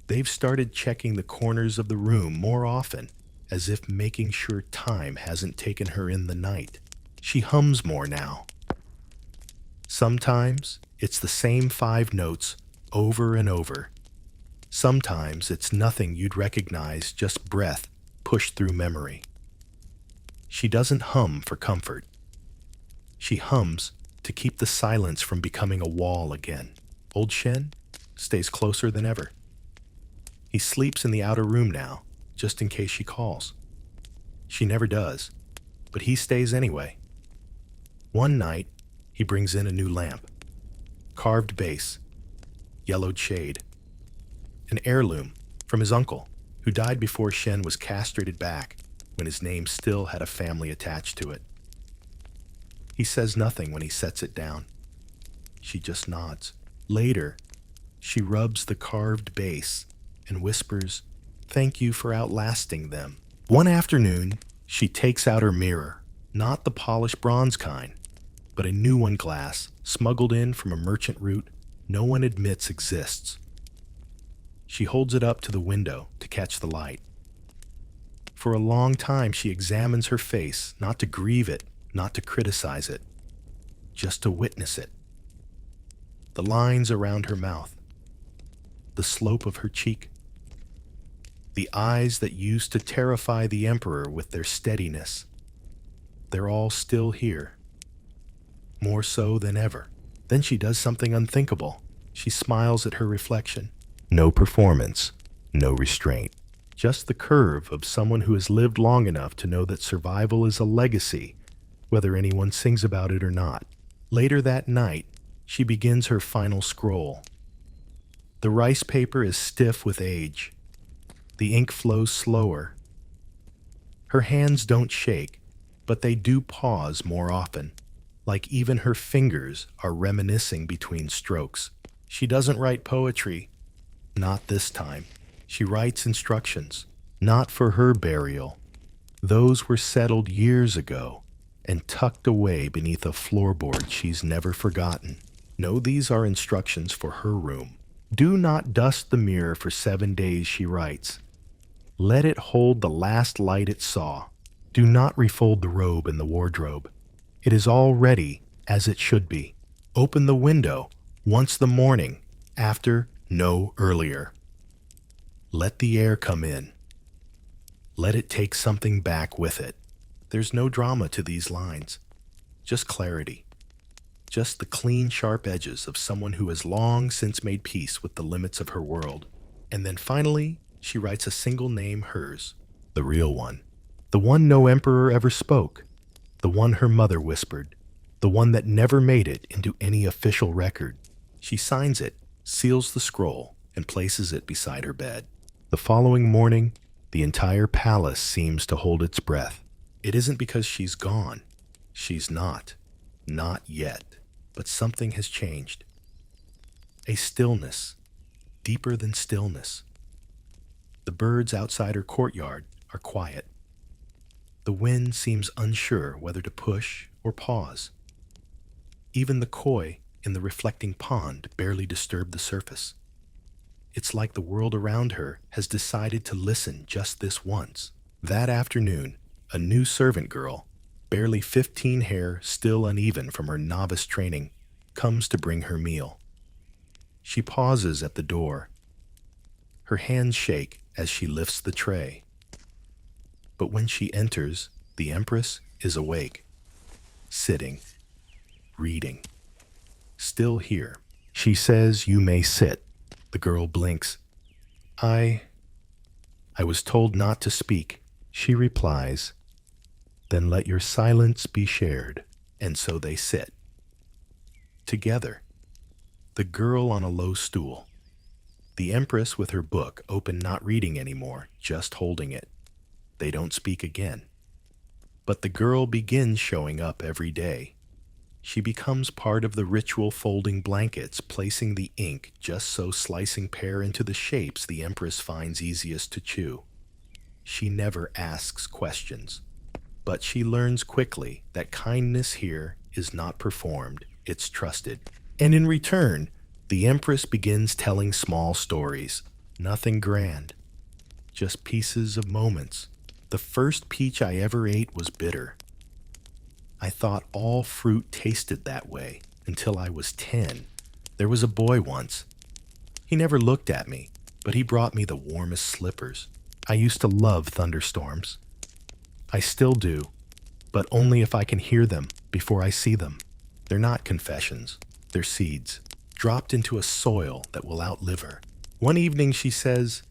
They've started checking the corners of the room more often, as if making sure time hasn't taken her in the night. She hums more now. Sometimes it's the same 5 notes over and over. Sometimes it's nothing you'd recognize, just breath pushed through memory. She doesn't hum for comfort. She hums to keep the silence from becoming a wall again. Old Shen stays closer than ever. He sleeps in the outer room now, just in case she calls. She never does, but he stays anyway. One night, he brings in a new lamp. Carved base, yellowed shade. An heirloom from his uncle, who died before Shen was castrated back, when his name still had a family attached to it. He says nothing when he sets it down. She just nods. Later, she rubs the carved base and whispers, "Thank you for outlasting them." One afternoon, she takes out her mirror, not the polished bronze kind, but a new one glass, smuggled in from a merchant route no one admits exists. She holds it up to the window to catch the light. For a long time, she examines her face, not to grieve it, not to criticize it, just to witness it. The lines around her mouth, the slope of her cheek, the eyes that used to terrify the emperor with their steadiness. They're all still here, more so than ever. Then she does something unthinkable. She smiles at her reflection. No performance, no restraint. Just the curve of someone who has lived long enough to know that survival is a legacy, whether anyone sings about it or not. Later that night, she begins her final scroll. The rice paper is stiff with age. The ink flows slower. Her hands don't shake, but they do pause more often, like even her fingers are reminiscing between strokes. She doesn't write poetry. Not this time. She writes instructions, not for her burial. Those were settled years ago and tucked away beneath a floorboard she's never forgotten. No, these are instructions for her room. Do not dust the mirror for 7 days, she writes. Let it hold the last light it saw. Do not refold the robe in the wardrobe. It is all ready as it should be. Open the window once the morning, after, no earlier. Let the air come in. Let it take something back with it. There's no drama to these lines, just clarity. Just the clean, sharp edges of someone who has long since made peace with the limits of her world. And then finally, she writes a single name, hers, the real one. The one no emperor ever spoke. The one her mother whispered. the one that never made it into any official record. She signs it, seals the scroll, and places it beside her bed. The following morning, the entire palace seems to hold its breath. It isn't because she's gone. She's not. Not yet. But something has changed. A stillness, deeper than stillness. The birds outside her courtyard are quiet. The wind seems unsure whether to push or pause. Even the koi in the reflecting pond barely disturb the surface. It's like the world around her has decided to listen just this once. That afternoon, a new servant girl, barely 15 hair still uneven from her novice training, comes to bring her meal. She pauses at the door. Her hands shake as she lifts the tray. But when she enters, the Empress is awake, sitting, reading, still here. She says, "You may sit." The girl blinks. I was told not to speak." She replies, "Then let your silence be shared." And so they sit. Together. The girl on a low stool. The Empress with her book open, not reading anymore, just holding it. They don't speak again. But the girl begins showing up every day. She becomes part of the ritual, folding blankets, placing the ink just so slicing pear into the shapes the Empress finds easiest to chew. She never asks questions, but she learns quickly that kindness here is not performed, it's trusted. And in return, the Empress begins telling small stories, nothing grand, just pieces of moments. The first peach I ever ate was bitter. I thought all fruit tasted that way until I was 10. There was a boy once. He never looked at me, but he brought me the warmest slippers. I used to love thunderstorms. I still do, but only if I can hear them before I see them. They're not confessions, they're seeds, dropped into a soil that will outlive her. One evening she says,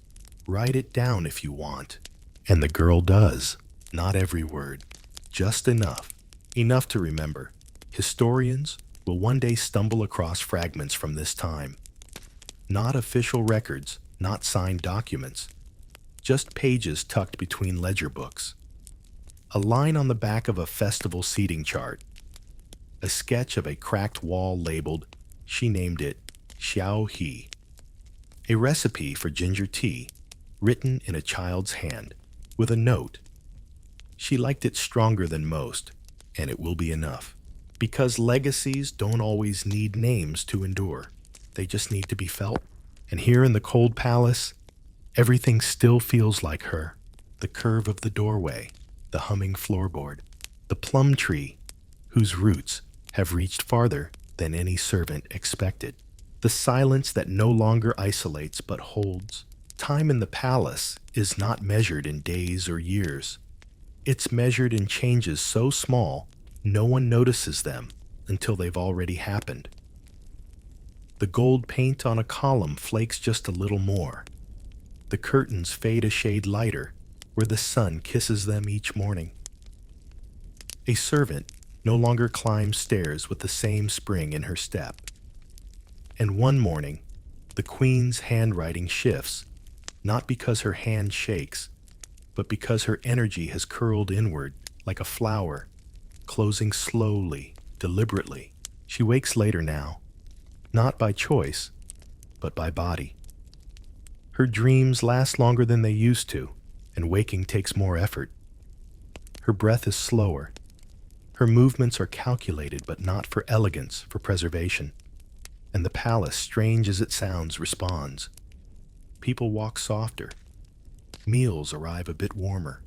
"Write it down if you want." And the girl does. Not every word, just enough. Enough to remember. Historians will one day stumble across fragments from this time. Not official records, not signed documents, just pages tucked between ledger books. A line on the back of a festival seating chart. A sketch of a cracked wall labeled, she named it Xiao He. A recipe for ginger tea, written in a child's hand, with a note. She liked it stronger than most, and it will be enough. Because legacies don't always need names to endure. They just need to be felt. And here in the cold palace, everything still feels like her. The curve of the doorway, the humming floorboard, the plum tree, whose roots have reached farther than any servant expected. The silence that no longer isolates but holds. Time in the palace is not measured in days or years. It's measured in changes so small, no one notices them until they've already happened. The gold paint on a column flakes just a little more. The curtains fade a shade lighter, where the sun kisses them each morning. A servant no longer climbs stairs with the same spring in her step. And one morning, the queen's handwriting shifts, not because her hand shakes, but because her energy has curled inward like a flower, closing slowly, deliberately. She wakes later now, not by choice, but by body. Her dreams last longer than they used to, and waking takes more effort. Her breath is slower. Her movements are calculated, but not for elegance, for preservation. And the palace, strange as it sounds, responds. People walk softer. Meals arrive a bit warmer.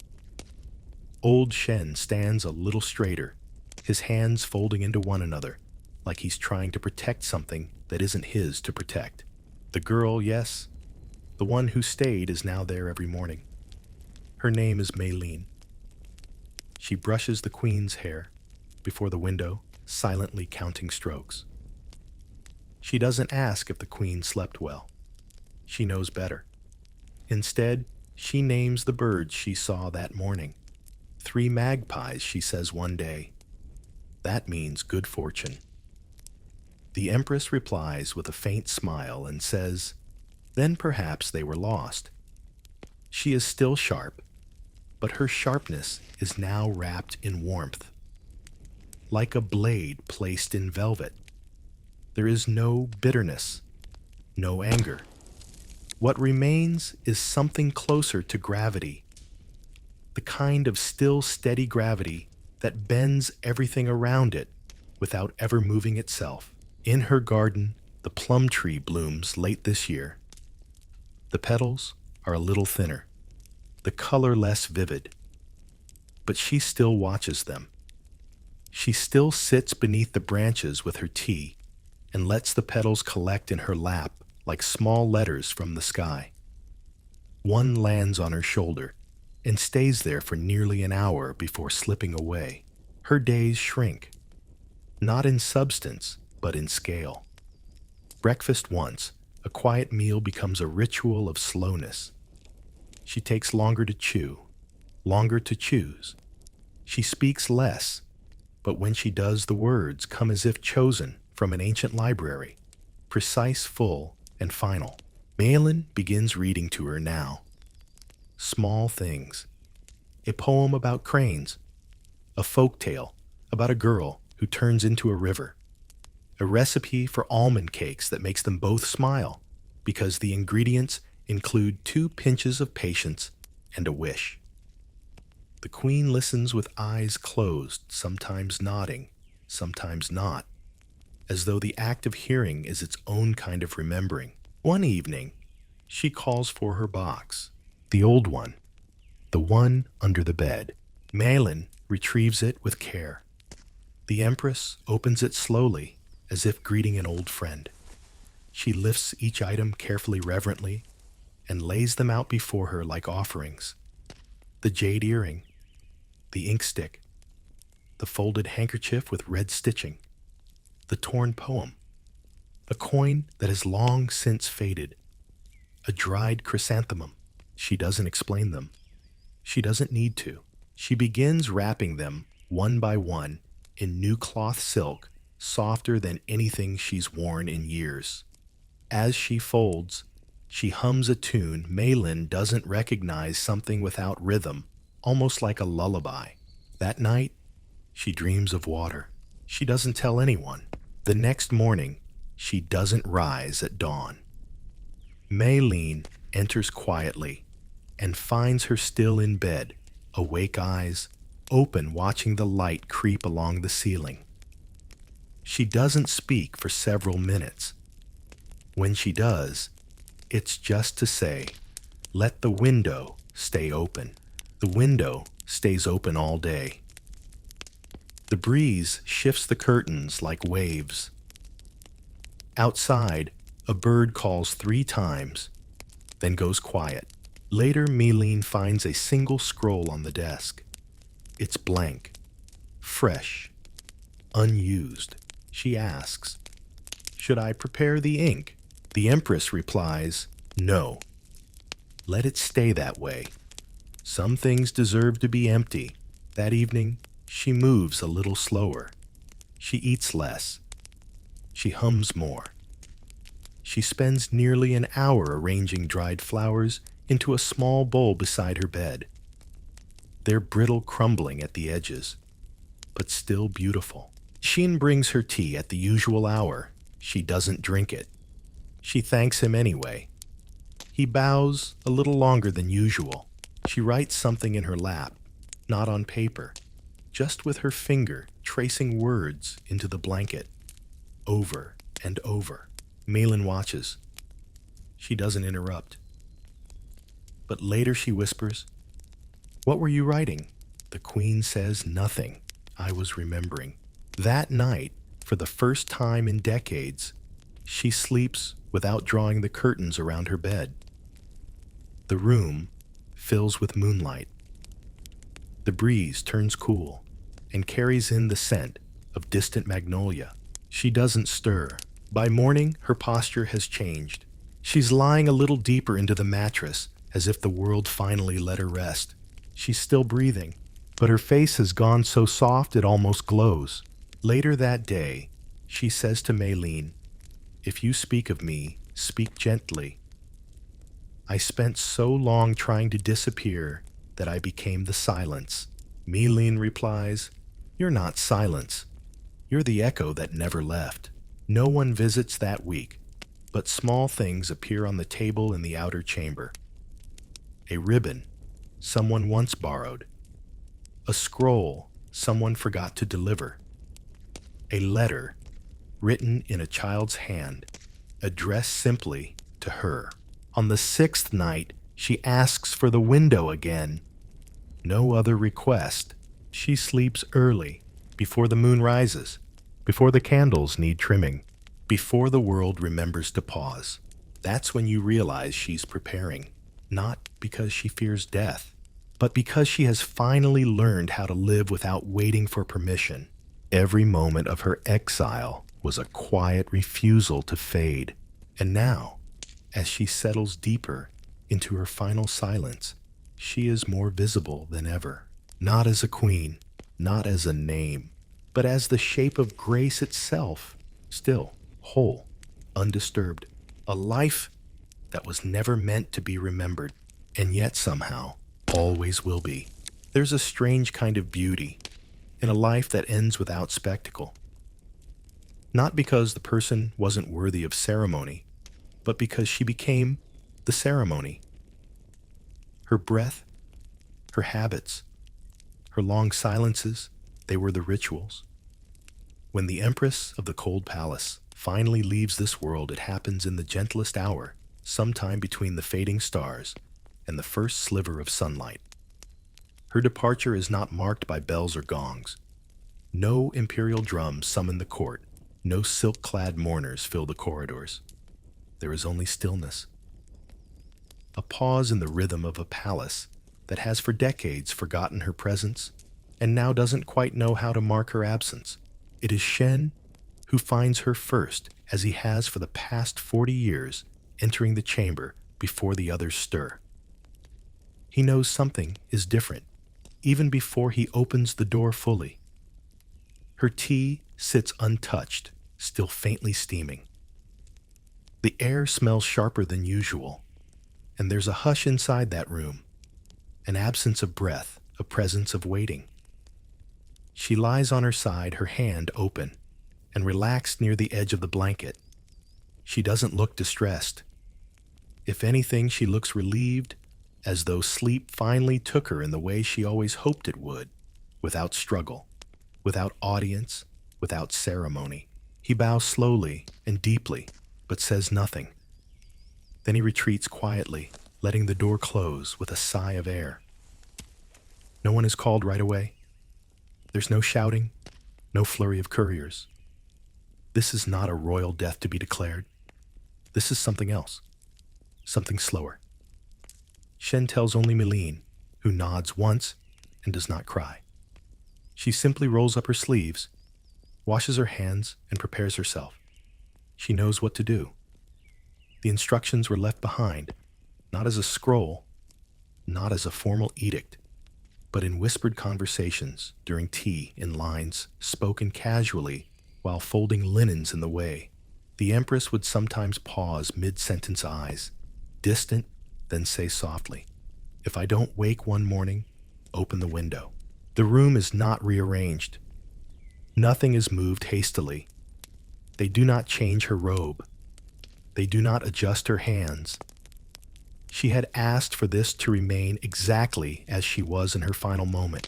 Old Shen stands a little straighter, his hands folding into one another, like he's trying to protect something that isn't his to protect. The girl, yes, the one who stayed, is now there every morning. Her name is Maylene. She brushes the queen's hair before the window, silently counting strokes. She doesn't ask if the queen slept well. She knows better. Instead, she names the birds she saw that morning. 3 magpies, she says one day. That means good fortune. The Empress replies with a faint smile and says, then perhaps they were lost. She is still sharp, but her sharpness is now wrapped in warmth, like a blade placed in velvet. There is no bitterness, no anger. What remains is something closer to gravity, the kind of still, steady gravity that bends everything around it without ever moving itself. In her garden, the plum tree blooms late this year. The petals are a little thinner, the color less vivid, but she still watches them. She still sits beneath the branches with her tea and lets the petals collect in her lap like small letters from the sky. One lands on her shoulder and stays there for nearly an hour before slipping away. Her days shrink, not in substance, but in scale. Breakfast once, a quiet meal becomes a ritual of slowness. She takes longer to chew, longer to choose. She speaks less, but when she does, the words come as if chosen from an ancient library, precise, full, and final. Malin begins reading to her now. Small things. A poem about cranes. A folk tale about a girl who turns into a river. A recipe for almond cakes that makes them both smile because the ingredients include 2 pinches of patience and a wish. The queen listens with eyes closed, sometimes nodding, sometimes not, as though the act of hearing is its own kind of remembering. One evening, she calls for her box, the old one, the one under the bed. Malin retrieves it with care. The Empress opens it slowly, as if greeting an old friend. She lifts each item carefully, reverently, and lays them out before her like offerings. The jade earring, the ink stick, the folded handkerchief with red stitching, the torn poem, a coin that has long since faded, a dried chrysanthemum. She doesn't explain them. She doesn't need to. She begins wrapping them one by one in new cloth silk, softer than anything she's worn in years. As she folds, she hums a tune Malin doesn't recognize, something without rhythm, almost like a lullaby. That night, she dreams of water. She doesn't tell anyone. The next morning, she doesn't rise at dawn. Malin enters quietly and finds her still in bed, awake eyes open, watching the light creep along the ceiling. She doesn't speak for several minutes. When she does, it's just to say, let the window stay open. The window stays open all day. The breeze shifts the curtains like waves. Outside, a bird calls 3 times, then goes quiet. Later, Malin finds a single scroll on the desk. It's blank, fresh, unused. She asks, should I prepare the ink? The Empress replies, no. Let it stay that way. Some things deserve to be empty. That evening, she moves a little slower. She eats less. She hums more. She spends nearly an hour arranging dried flowers into a small bowl beside her bed. They're brittle, crumbling at the edges, but still beautiful. Shin brings her tea at the usual hour. She doesn't drink it. She thanks him anyway. He bows a little longer than usual. She writes something in her lap, not on paper, just with her finger tracing words into the blanket, over and over. Malin watches. She doesn't interrupt. But later she whispers, what were you writing? The queen says, nothing. I was remembering. That night, for the first time in decades, she sleeps without drawing the curtains around her bed. The room fills with moonlight. The breeze turns cool and carries in the scent of distant magnolia. She doesn't stir. By morning, her posture has changed. She's lying a little deeper into the mattress, as if the world finally let her rest. She's still breathing, but her face has gone so soft it almost glows. Later that day, she says to Maylene, "If you speak of me, speak gently. I spent so long trying to disappear that I became the silence." Maylene replies, "You're not silence. You're the echo that never left." No one visits that week, but small things appear on the table in the outer chamber. A ribbon someone once borrowed. A scroll someone forgot to deliver. A letter written in a child's hand, addressed simply to her. On the sixth night, she asks for the window again. No other request. She sleeps early, before the moon rises, before the candles need trimming, before the world remembers to pause. That's when you realize she's preparing, not because she fears death, but because she has finally learned how to live without waiting for permission. Every moment of her exile was a quiet refusal to fade. And now, as she settles deeper into her final silence, she is more visible than ever. Not as a queen, not as a name, but as the shape of grace itself, still, whole, undisturbed. A life that was never meant to be remembered, and yet somehow always will be. There's a strange kind of beauty in a life that ends without spectacle. Not because the person wasn't worthy of ceremony, but because she became the ceremony. Her breath, her habits, her long silences, they were the rituals. When the Empress of the Cold Palace finally leaves this world, it happens in the gentlest hour, sometime between the fading stars and the first sliver of sunlight. Her departure is not marked by bells or gongs. No imperial drums summon the court. No silk-clad mourners fill the corridors. There is only stillness. A pause in the rhythm of a palace that has for decades forgotten her presence and now doesn't quite know how to mark her absence. It is Shen who finds her first, as he has for the past 40 years, entering the chamber before the others stir. He knows something is different, even before he opens the door fully. Her tea sits untouched, still faintly steaming. The air smells sharper than usual, and there's a hush inside that room, an absence of breath, a presence of waiting. She lies on her side, her hand open, and relaxed near the edge of the blanket. She doesn't look distressed. If anything, she looks relieved, as though sleep finally took her in the way she always hoped it would, without struggle, without audience, without ceremony. He bows slowly and deeply, but says nothing. Then he retreats quietly, letting the door close with a sigh of air. No one is called right away. There's no shouting, no flurry of couriers. This is not a royal death to be declared. This is something else, something slower. Shen tells only Maylene, who nods once and does not cry. She simply rolls up her sleeves, washes her hands, and prepares herself. She knows what to do. The instructions were left behind, not as a scroll, not as a formal edict, but in whispered conversations during tea in lines spoken casually while folding linens in the way. The Empress would sometimes pause mid-sentence eyes, distant, then say softly, "If I don't wake one morning, open the window." The room is not rearranged. Nothing is moved hastily. They do not change her robe. They do not adjust her hands. She had asked for this to remain exactly as she was in her final moment.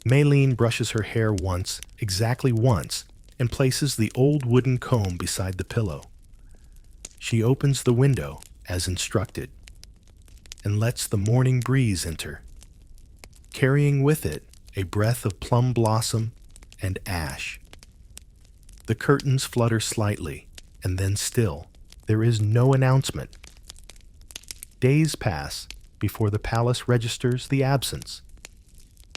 Maylene brushes her hair once, exactly once, and places the old wooden comb beside the pillow. She opens the window, as instructed, and lets the morning breeze enter, carrying with it a breath of plum blossom and ash. The curtains flutter slightly, and then still. There is no announcement. Days pass before the palace registers the absence.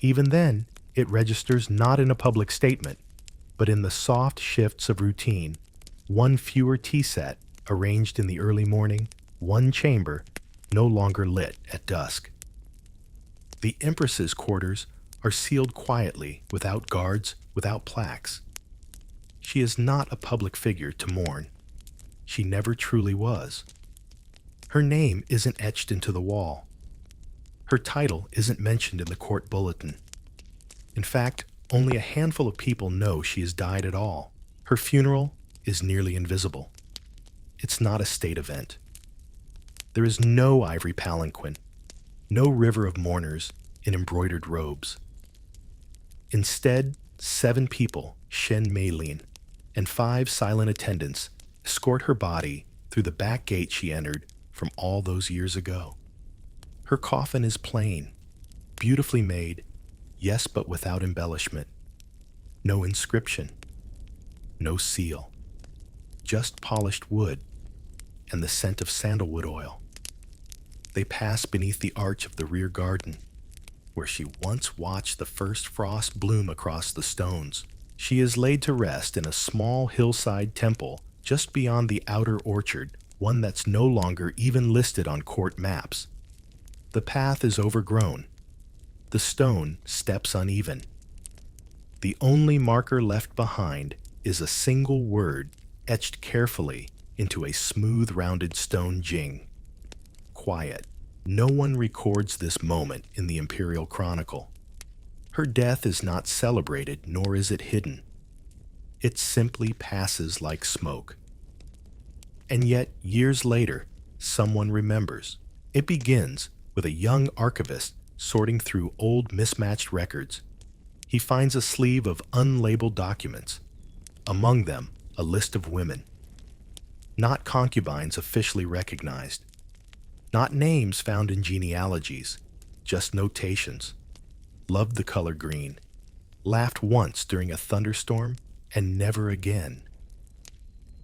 Even then, it registers not in a public statement, but in the soft shifts of routine. One fewer tea set arranged in the early morning, one chamber no longer lit at dusk. The Empress's quarters are sealed quietly, without guards, without plaques. She is not a public figure to mourn. She never truly was. Her name isn't etched into the wall. Her title isn't mentioned in the court bulletin. In fact, only a handful of people know she has died at all. Her funeral is nearly invisible. It's not a state event. There is no ivory palanquin, no river of mourners in embroidered robes. Instead, 7 people, Shen Meilin, and 5 silent attendants escort her body through the back gate she entered from all those years ago. Her coffin is plain, beautifully made, yes, but without embellishment. No inscription, no seal, just polished wood and the scent of sandalwood oil. They pass beneath the arch of the rear garden, where she once watched the first frost bloom across the stones. She is laid to rest in a small hillside temple just beyond the outer orchard, one that's no longer even listed on court maps. The path is overgrown. The stone steps uneven. The only marker left behind is a single word etched carefully into a smooth, rounded stone jing. Quiet. No one records this moment in the Imperial Chronicle. Her death is not celebrated, nor is it hidden. It simply passes like smoke. And yet, years later, someone remembers. It begins with a young archivist sorting through old mismatched records. He finds a sleeve of unlabeled documents, among them a list of women. Not concubines officially recognized. Not names found in genealogies, just notations. Loved the color green. Laughed once during a thunderstorm and never again.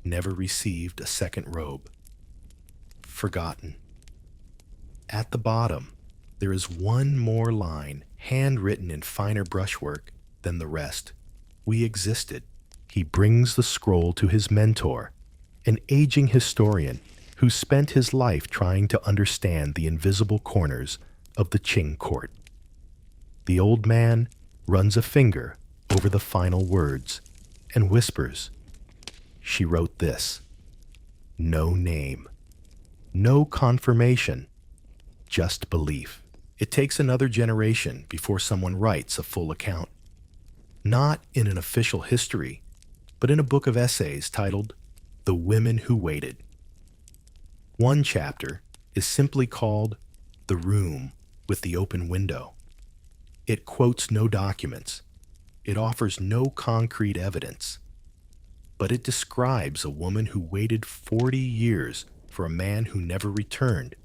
Never received a second robe. Forgotten. At the bottom, there is one more line, handwritten in finer brushwork than the rest. We existed. He brings the scroll to his mentor, an aging historian who spent his life trying to understand the invisible corners of the Qing court. The old man runs a finger over the final words and whispers, "She wrote this. No name. No confirmation. Just belief." It takes another generation before someone writes a full account. Not in an official history, but in a book of essays titled The Women Who Waited. One chapter is simply called The Room with the Open Window. It quotes no documents. It offers no concrete evidence. But it describes a woman who waited 40 years for a man who never returned,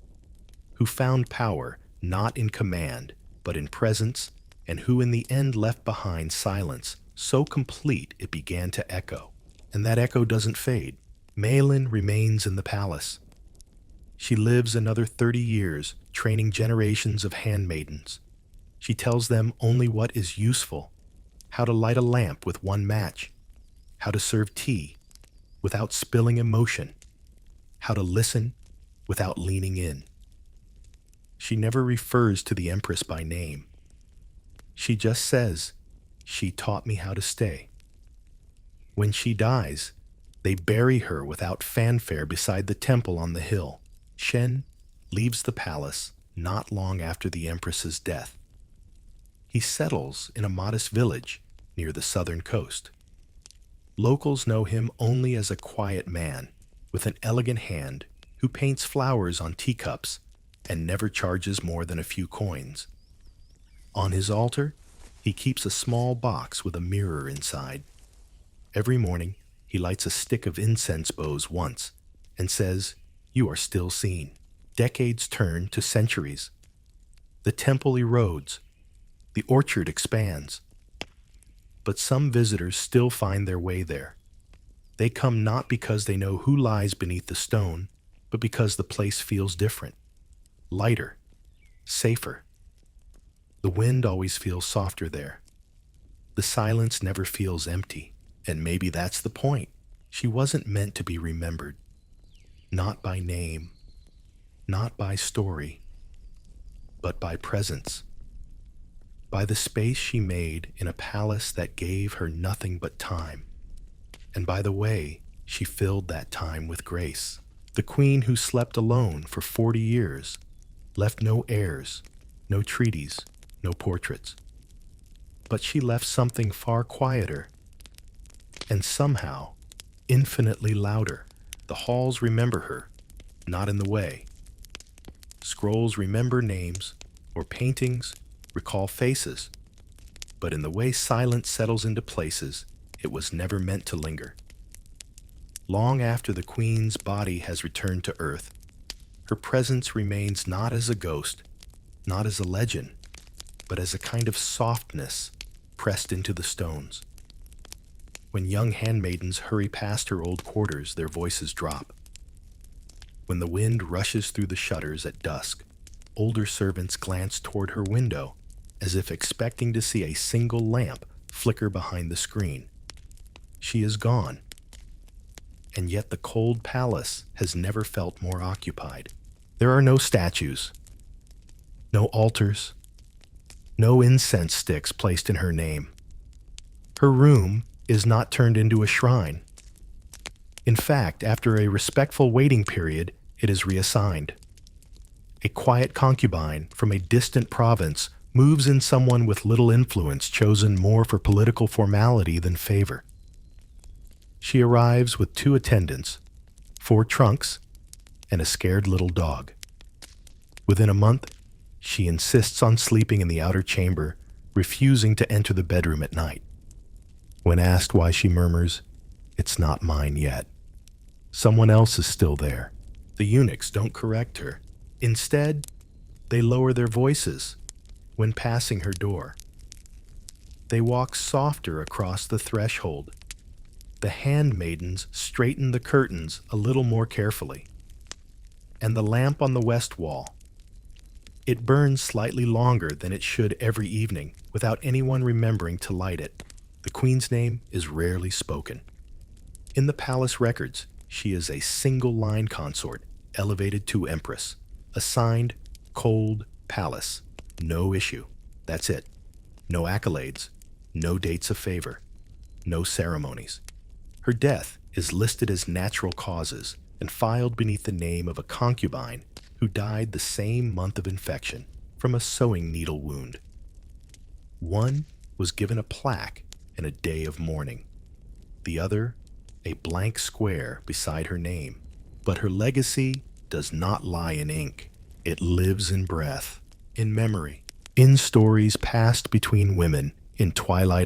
who found power not in command, but in presence, and who in the end left behind silence so complete it began to echo. And that echo doesn't fade. Meilin remains in the palace. She lives another 30 years, training generations of handmaidens. She tells them only what is useful, how to light a lamp with one match, how to serve tea without spilling emotion, how to listen without leaning in. She never refers to the Empress by name. She just says, "She taught me how to stay." When she dies, they bury her without fanfare beside the temple on the hill. Shen leaves the palace not long after the Empress's death. He settles in a modest village near the southern coast. Locals know him only as a quiet man with an elegant hand who paints flowers on teacups and never charges more than a few coins. On his altar, he keeps a small box with a mirror inside. Every morning, he lights a stick of incense boughs once and says, "You are still seen." Decades turn to centuries. The temple erodes. The orchard expands. But some visitors still find their way there. They come not because they know who lies beneath the stone, but because the place feels different. Lighter, safer. The wind always feels softer there. The silence never feels empty, and maybe that's the point. She wasn't meant to be remembered. Not by name, not by story, but by presence. By the space she made in a palace that gave her nothing but time. And by the way, she filled that time with grace. The queen who slept alone for 40 years left no heirs, no treaties, no portraits. But she left something far quieter and somehow infinitely louder. The halls remember her, not in the way. Scrolls remember names, or paintings recall faces, but in the way silence settles into places it was never meant to linger. Long after the queen's body has returned to earth, her presence remains not as a ghost, not as a legend, but as a kind of softness pressed into the stones. When young handmaidens hurry past her old quarters, their voices drop. When the wind rushes through the shutters at dusk, older servants glance toward her window as if expecting to see a single lamp flicker behind the screen. She is gone, and yet the cold palace has never felt more occupied. There are no statues, no altars, no incense sticks placed in her name. Her room is not turned into a shrine. In fact, after a respectful waiting period, it is reassigned. A quiet concubine from a distant province moves in someone with little influence, chosen more for political formality than favor. She arrives with 2 attendants, 4 trunks, and a scared little dog. Within a month, she insists on sleeping in the outer chamber, refusing to enter the bedroom at night. When asked why, she murmurs, "It's not mine yet." Someone else is still there. The eunuchs don't correct her. Instead, they lower their voices when passing her door. They walk softer across the threshold. The handmaidens straighten the curtains a little more carefully. And the lamp on the west wall. It burns slightly longer than it should every evening, without anyone remembering to light it. The queen's name is rarely spoken. In the palace records, she is a single-line consort, elevated to empress, assigned cold palace. No issue. That's it. No accolades, no dates of favor, no ceremonies. Her death is listed as natural causes and filed beneath the name of a concubine who died the same month of infection from a sewing needle wound. One was given a plaque and a day of mourning. The other, a blank square beside her name. But her legacy does not lie in ink. It lives in breath, in memory, in stories passed between women in twilight hours.